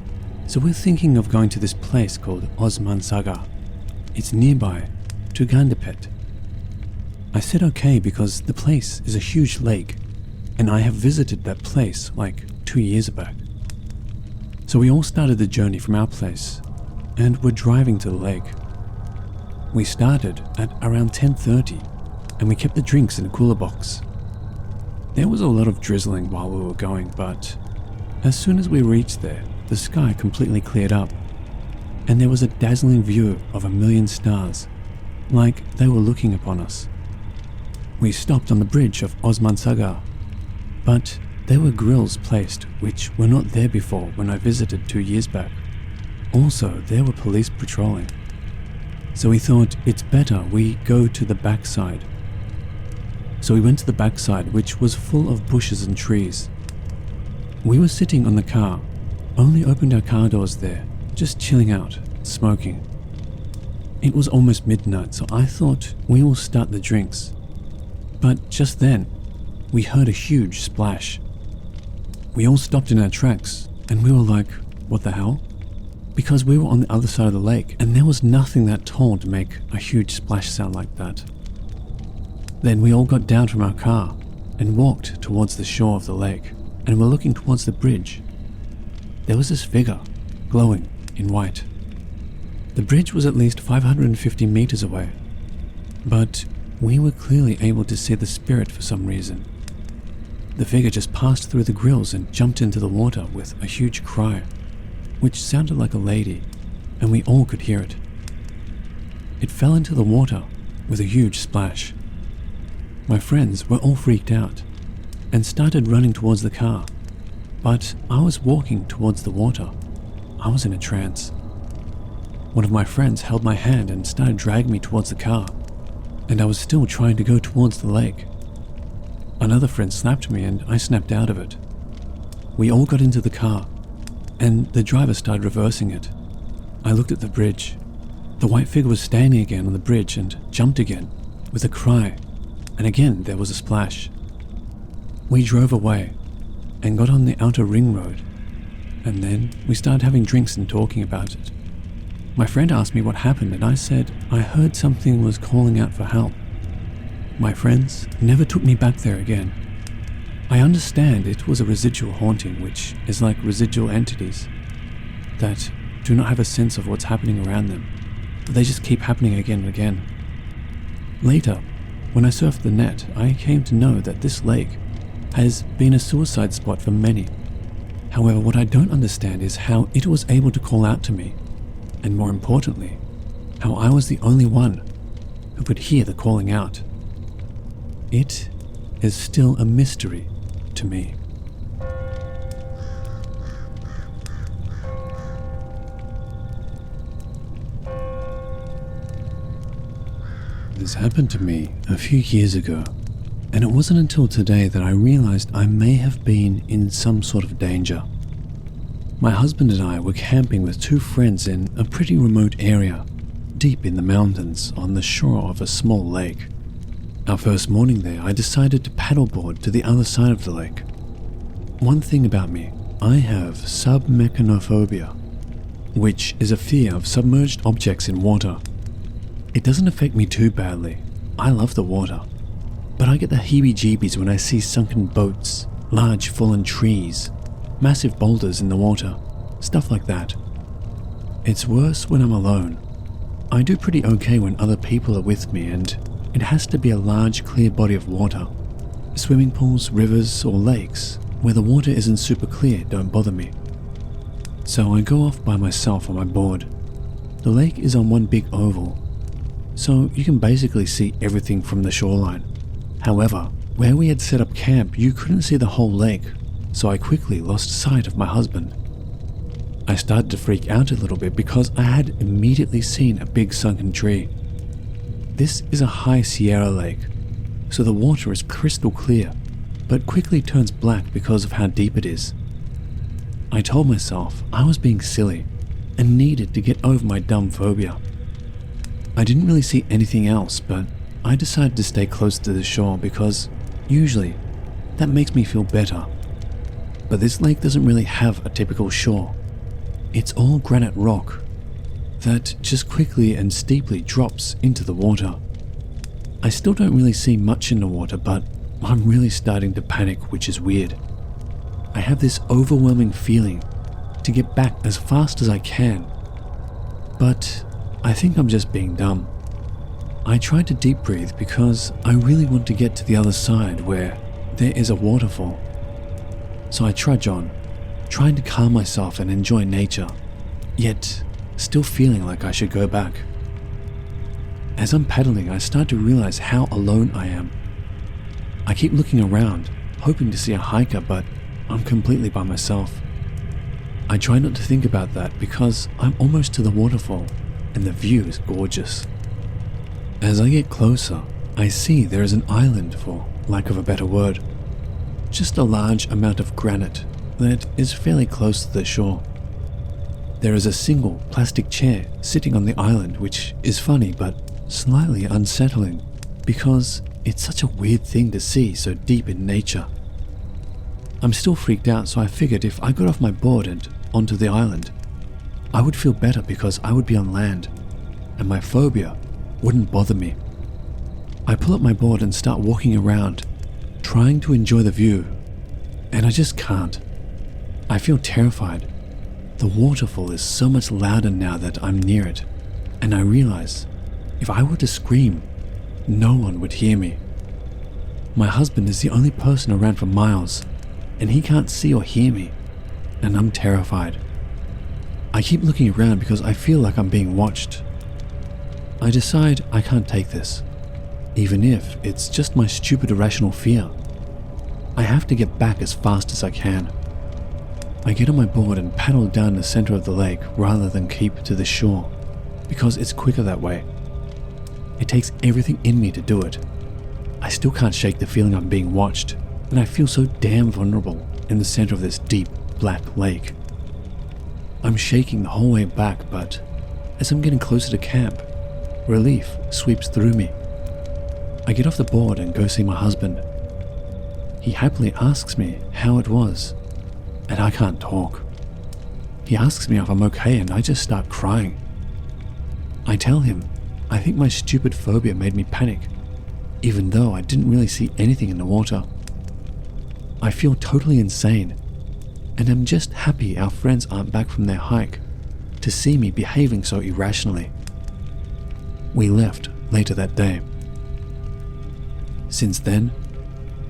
so we're thinking of going to this place called Osman Sagar. It's nearby to Gandapet. I said okay because the place is a huge lake, and I have visited that place like 2 years back. So we all started the journey from our place, and we're driving to the lake. We started at around 10:30, and we kept the drinks in a cooler box. There was a lot of drizzling while we were going, but as soon as we reached there, the sky completely cleared up, and there was a dazzling view of 1,000,000 stars, like they were looking upon us. We stopped on the bridge of Osman Sagar, but there were grills placed which were not there before when I visited 2 years back. Also, there were police patrolling. So we thought it's better we go to the backside. So we went to the backside, which was full of bushes and trees. We were sitting on the car, only opened our car doors there, just chilling out, smoking. It was almost midnight, so I thought we will start the drinks. But just then, we heard a huge splash. We all stopped in our tracks, and we were like, what the hell? Because we were on the other side of the lake, and there was nothing that tall to make a huge splash sound like that. Then we all got down from our car and walked towards the shore of the lake, and were looking towards the bridge. There was this figure, glowing in white. The bridge was at least 550 meters away, but we were clearly able to see the spirit for some reason. The figure just passed through the grills and jumped into the water with a huge cry, which sounded like a lady, and we all could hear it. It fell into the water with a huge splash. My friends were all freaked out and started running towards the car, but I was walking towards the water. I was in a trance. One of my friends held my hand and started dragging me towards the car, and I was still trying to go towards the lake. Another friend slapped me and I snapped out of it. We all got into the car, and the driver started reversing it. I looked at the bridge. The white figure was standing again on the bridge and jumped again with a cry, and again there was a splash. We drove away, and got on the outer ring road, and then we started having drinks and talking about it. My friend asked me what happened, and I said I heard something was calling out for help. My friends never took me back there again. I understand it was a residual haunting, which is like residual entities that do not have a sense of what's happening around them, but they just keep happening again and again. Later, when I surfed the net, I came to know that this lake has been a suicide spot for many. However, what I don't understand is how it was able to call out to me, and more importantly, how I was the only one who could hear the calling out. It is still a mystery to me. This happened to me a few years ago, and it wasn't until today that I realized I may have been in some sort of danger. My husband and I were camping with two friends in a pretty remote area, deep in the mountains on the shore of a small lake. Our first morning there, I decided to paddleboard to the other side of the lake. One thing about me, I have submechanophobia, which is a fear of submerged objects in water. It doesn't affect me too badly. I love the water. But I get the heebie-jeebies when I see sunken boats, large fallen trees, massive boulders in the water, stuff like that. It's worse when I'm alone. I do pretty okay when other people are with me, and it has to be a large clear body of water. Swimming pools, rivers, or lakes where the water isn't super clear don't bother me. So I go off by myself on my board. The lake is on one big oval, so you can basically see everything from the shoreline. However, where we had set up camp, you couldn't see the whole lake, so I quickly lost sight of my husband. I started to freak out a little bit because I had immediately seen a big sunken tree. This is a high Sierra lake, so the water is crystal clear, but quickly turns black because of how deep it is. I told myself I was being silly and needed to get over my dumb phobia. I didn't really see anything else, but I decided to stay close to the shore because usually that makes me feel better. But this lake doesn't really have a typical shore. It's all granite rock that just quickly and steeply drops into the water. I still don't really see much in the water, but I'm really starting to panic, which is weird. I have this overwhelming feeling to get back as fast as I can, but I think I'm just being dumb. I tried to deep breathe because I really want to get to the other side where there is a waterfall. So I trudge on, trying to calm myself and enjoy nature, yet still feeling like I should go back. As I'm paddling, I start to realize how alone I am. I keep looking around, hoping to see a hiker, but I'm completely by myself. I try not to think about that because I'm almost to the waterfall and the view is gorgeous. As I get closer, I see there is an island, for lack of a better word. Just a large amount of granite that is fairly close to the shore. There is a single plastic chair sitting on the island, which is funny but slightly unsettling because it's such a weird thing to see so deep in nature. I'm still freaked out, so I figured if I got off my board and onto the island, I would feel better because I would be on land and my phobia wouldn't bother me. I pull up my board and start walking around, trying to enjoy the view, and I just can't. I feel terrified. The waterfall is so much louder now that I'm near it, and I realize if I were to scream, no one would hear me. My husband is the only person around for miles, and he can't see or hear me, and I'm terrified. I keep looking around because I feel like I'm being watched. I decide I can't take this, even if it's just my stupid irrational fear. I have to get back as fast as I can. I get on my board and paddle down the center of the lake rather than keep to the shore, because it's quicker that way. It takes everything in me to do it. I still can't shake the feeling I'm being watched, and I feel so damn vulnerable in the center of this deep, black lake. I'm shaking the whole way back, but as I'm getting closer to camp, relief sweeps through me. I get off the board and go see my husband. he happily asks me how it was, and I can't talk. He asks me if I'm okay, and I just start crying. I tell him I think my stupid phobia made me panic, even though I didn't really see anything in the water. I feel totally insane, and I'm just happy our friends aren't back from their hike to see me behaving so irrationally. We left later that day. Since then,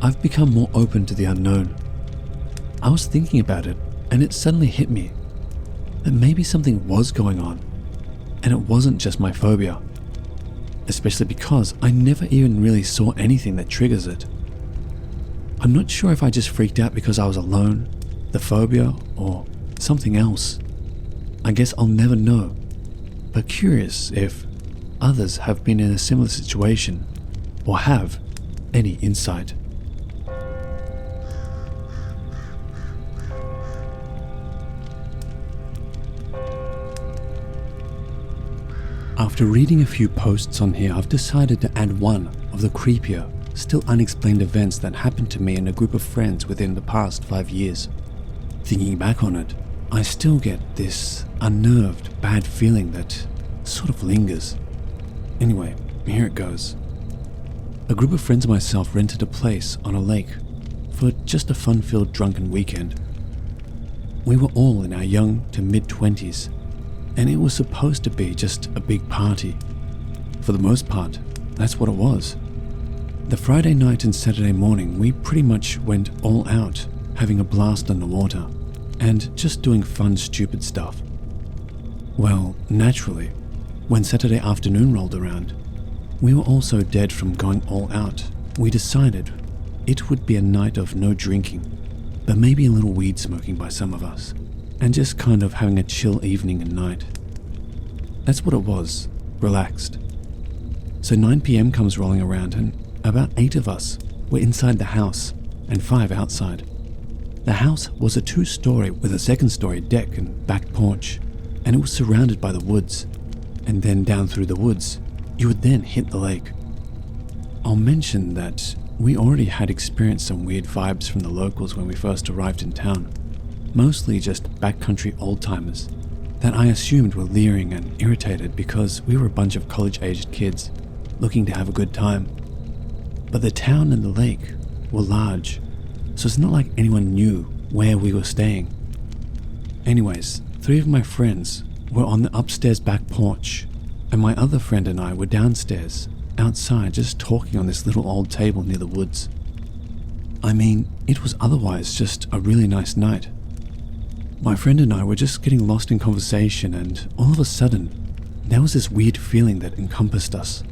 I've become more open to the unknown. I was thinking about it, and it suddenly hit me that maybe something was going on, and it wasn't just my phobia, especially because I never even really saw anything that triggers it. I'm not sure if I just freaked out because I was alone, the phobia, or something else. I guess I'll never know, but curious if others have been in a similar situation or have any insight. After reading a few posts on here, I've decided to add one of the creepier, still unexplained events that happened to me and a group of friends within the past 5 years. Thinking back on it, I still get this unnerved, bad feeling that sort of lingers. Anyway, here it goes. A group of friends and myself rented a place on a lake for just a fun-filled drunken weekend. We were all in our young to mid-20s, and it was supposed to be just a big party. For the most part, that's what it was. The Friday night and Saturday morning, we pretty much went all out, having a blast on the water, and just doing fun, stupid stuff. Well, naturally, when Saturday afternoon rolled around, we were all so dead from going all out, we decided it would be a night of no drinking, but maybe a little weed smoking by some of us, and just kind of having a chill evening and night. That's what it was, relaxed. So 9 p.m. comes rolling around, and about 8 of us were inside the house and 5 outside. The house was a 2-story with a 2nd-story deck and back porch, and it was surrounded by the woods, and then down through the woods, you would then hit the lake. I'll mention that we already had experienced some weird vibes from the locals when we first arrived in town, mostly just backcountry old-timers that I assumed were leering and irritated because we were a bunch of college-aged kids looking to have a good time. But the town and the lake were large, so it's not like anyone knew where we were staying. Anyways, 3 of my friends were on the upstairs back porch, and my other friend and I were downstairs, outside, just talking on this little old table near the woods. I mean, it was otherwise just a really nice night. My friend and I were just getting lost in conversation, and all of a sudden, there was this weird feeling that encompassed us,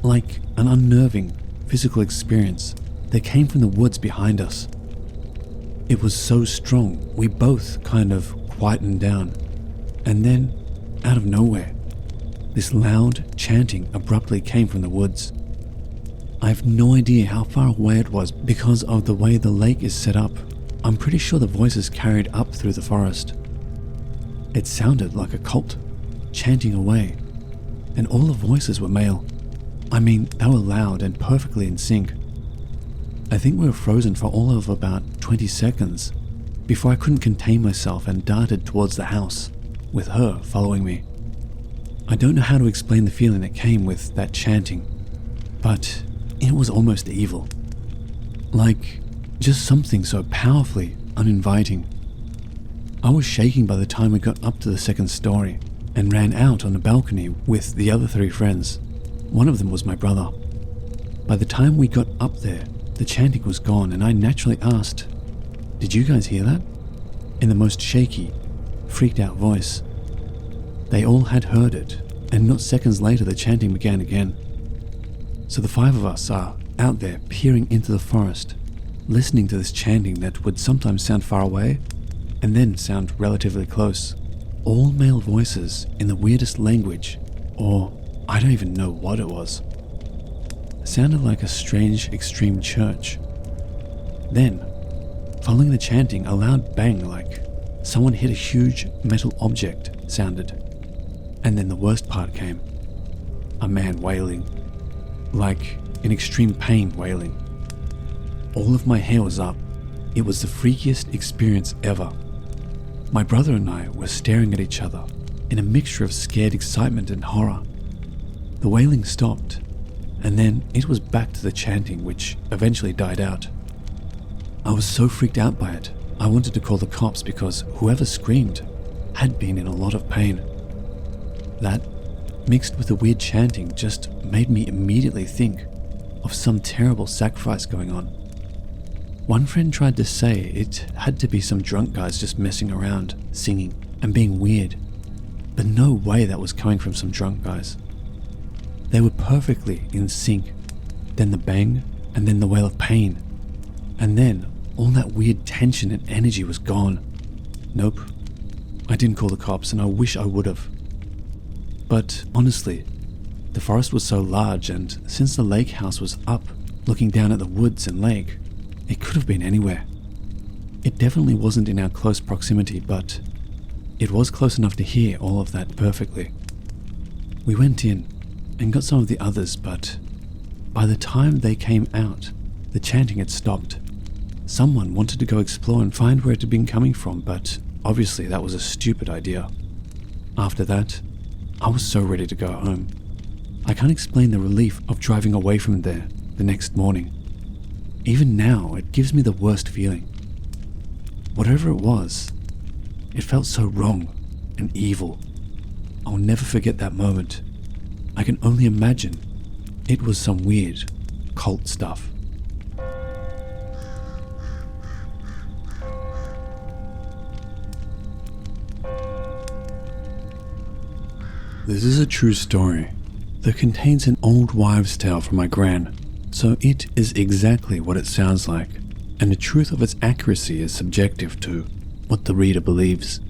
like an unnerving physical experience that came from the woods behind us. It was so strong, we both kind of quietened down, and then, out of nowhere, this loud chanting abruptly came from the woods. I have no idea how far away it was because of the way the lake is set up. I'm pretty sure the voices carried up through the forest. It sounded like a cult, chanting away, and all the voices were male. I mean, they were loud and perfectly in sync. I think we were frozen for all of about 20 seconds before I couldn't contain myself and darted towards the house, with her following me. I don't know how to explain the feeling that came with that chanting, but it was almost evil. Like, just something so powerfully uninviting. I was shaking by the time we got up to the 2nd story and ran out on the balcony with the other 3 friends. One of them was my brother. By the time we got up there, the chanting was gone, and I naturally asked, "Did you guys hear that?" in the most shaky, freaked out voice. They all had heard it, and not seconds later the chanting began again. So the 5 of us are out there peering into the forest, listening to this chanting that would sometimes sound far away and then sound relatively close. All male voices in the weirdest language, or I don't even know what it was. It sounded like a strange extreme church. Then, following the chanting, a loud bang like someone hit a huge metal object sounded. And then the worst part came. A man wailing. Like in extreme pain wailing. All of my hair was up. It was the freakiest experience ever. My brother and I were staring at each other in a mixture of scared excitement and horror. The wailing stopped, and then it was back to the chanting, which eventually died out. I was so freaked out by it, I wanted to call the cops because whoever screamed had been in a lot of pain. That, mixed with the weird chanting, just made me immediately think of some terrible sacrifice going on. One friend tried to say it had to be some drunk guys just messing around, singing, and being weird, but no way that was coming from some drunk guys. They were perfectly in sync, then the bang, and then the wail of pain, and then all that weird tension and energy was gone. Nope, I didn't call the cops, and I wish I would have. But honestly, the forest was so large, and since the lake house was up, looking down at the woods and lake, it could have been anywhere. It definitely wasn't in our close proximity, but it was close enough to hear all of that perfectly. We went in and got some of the others, but by the time they came out, the chanting had stopped. Someone wanted to go explore and find where it had been coming from, but obviously that was a stupid idea. After that, I was so ready to go home. I can't explain the relief of driving away from there the next morning. Even now, it gives me the worst feeling. Whatever it was, it felt so wrong and evil. I'll never forget that moment. I can only imagine it was some weird cult stuff. This is a true story that contains an old wives' tale from my gran, so it is exactly what it sounds like, and the truth of its accuracy is subjective to what the reader believes.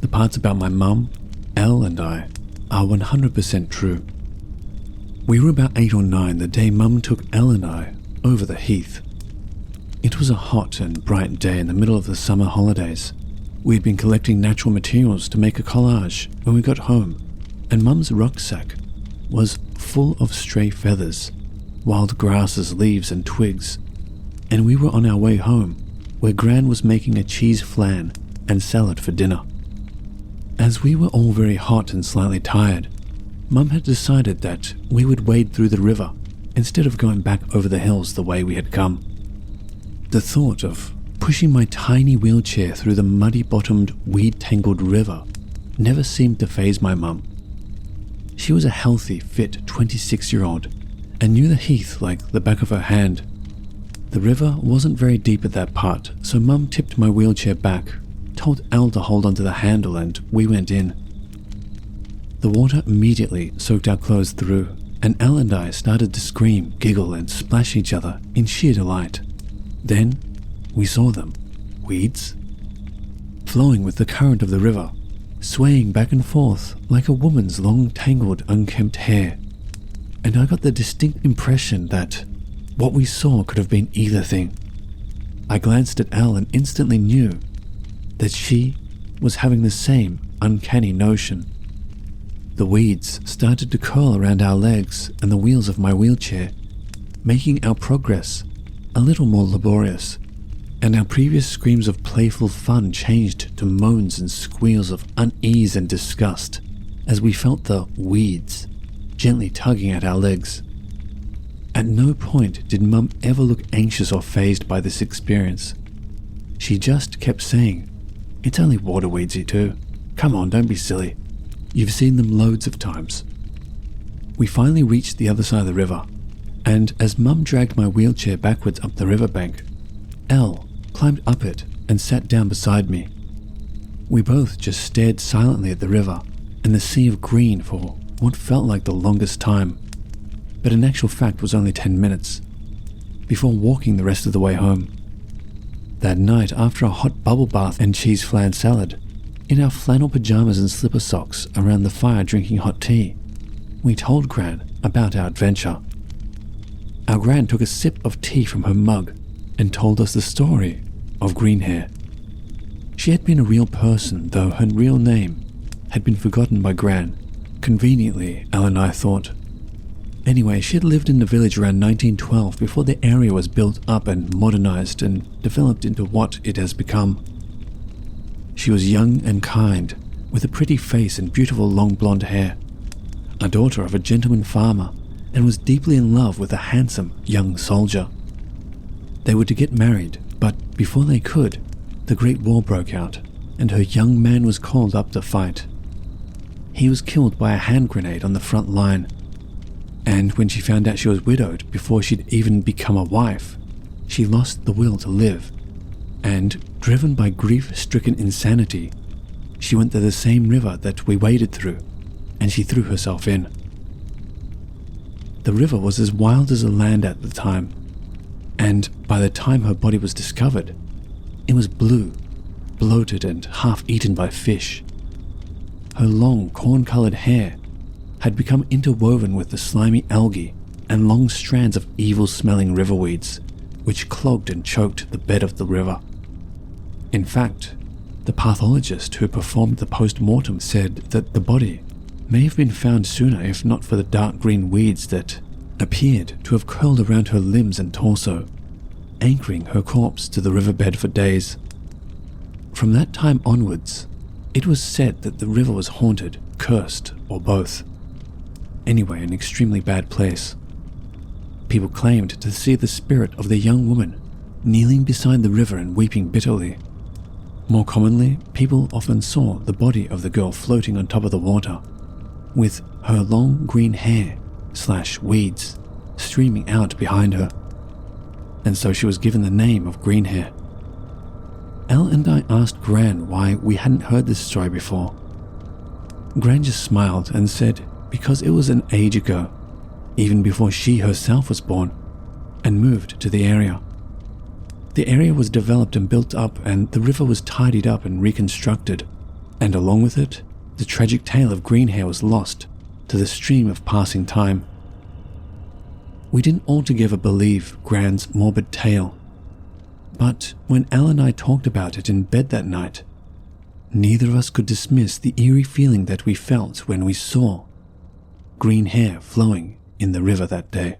The parts about my mum, Elle, and I are 100% true. We were about 8 or 9 the day Mum took Elle and I over the heath. It was a hot and bright day in the middle of the summer holidays. We had been collecting natural materials to make a collage when we got home, and Mum's rucksack was full of stray feathers, wild grasses, leaves and twigs, and we were on our way home where Gran was making a cheese flan and salad for dinner. As we were all very hot and slightly tired, Mum had decided that we would wade through the river instead of going back over the hills the way we had come. The thought of pushing my tiny wheelchair through the muddy-bottomed, weed-tangled river never seemed to faze my mum. She was a healthy, fit 26-year-old and knew the heath like the back of her hand. The river wasn't very deep at that part, so Mum tipped my wheelchair back, told Elle to hold onto the handle, and we went in. The water immediately soaked our clothes through, and Elle and I started to scream, giggle, and splash each other in sheer delight. Then we saw them, weeds, flowing with the current of the river, swaying back and forth like a woman's long, tangled, unkempt hair. And I got the distinct impression that what we saw could have been either thing. I glanced at Elle and instantly knew that she was having the same uncanny notion. The weeds started to curl around our legs and the wheels of my wheelchair, making our progress a little more laborious, and our previous screams of playful fun changed to moans and squeals of unease and disgust as we felt the weeds gently tugging at our legs. At no point did Mum ever look anxious or fazed by this experience. She just kept saying, "It's only water weeds, you two. Come on, don't be silly. You've seen them loads of times." We finally reached the other side of the river, and as Mum dragged my wheelchair backwards up the riverbank, Elle climbed up it and sat down beside me. We both just stared silently at the river and the sea of green for what felt like the longest time, but in actual fact was only 10 minutes, before walking the rest of the way home. That night, after a hot bubble bath and cheese flan salad, in our flannel pajamas and slipper socks around the fire drinking hot tea, we told Gran about our adventure. Our Gran took a sip of tea from her mug and told us the story of Greenhair. She had been a real person, though her real name had been forgotten by Gran, conveniently, Elle and I thought. Anyway, she had lived in the village around 1912 before the area was built up and modernized and developed into what it has become. She was young and kind, with a pretty face and beautiful long blonde hair, a daughter of a gentleman farmer, and was deeply in love with a handsome young soldier. They were to get married, but before they could, the Great War broke out, and her young man was called up to fight. He was killed by a hand grenade on the front line, and when she found out she was widowed before she'd even become a wife, she lost the will to live, and, driven by grief-stricken insanity, she went to the same river that we waded through, and she threw herself in. The river was as wild as the land at the time, and by the time her body was discovered, it was blue, bloated and half-eaten by fish. Her long, corn-colored hair had become interwoven with the slimy algae and long strands of evil-smelling riverweeds, which clogged and choked the bed of the river. In fact, the pathologist who performed the post-mortem said that the body may have been found sooner if not for the dark green weeds that appeared to have curled around her limbs and torso, anchoring her corpse to the riverbed for days. From that time onwards, it was said that the river was haunted, cursed, or both. Anyway, an extremely bad place. People claimed to see the spirit of the young woman kneeling beside the river and weeping bitterly. More commonly, people often saw the body of the girl floating on top of the water, with her long green hair / weeds streaming out behind her, and so she was given the name of Green Hair. Elle and I asked Gran why we hadn't heard this story before. Gran just smiled and said because it was an age ago, even before she herself was born, and moved to the area. The area was developed and built up, and the river was tidied up and reconstructed, and along with it, the tragic tale of Green Hair was lost to the stream of passing time. We didn't altogether believe Gran's morbid tale, but when Elle and I talked about it in bed that night, neither of us could dismiss the eerie feeling that we felt when we saw green hair flowing in the river that day.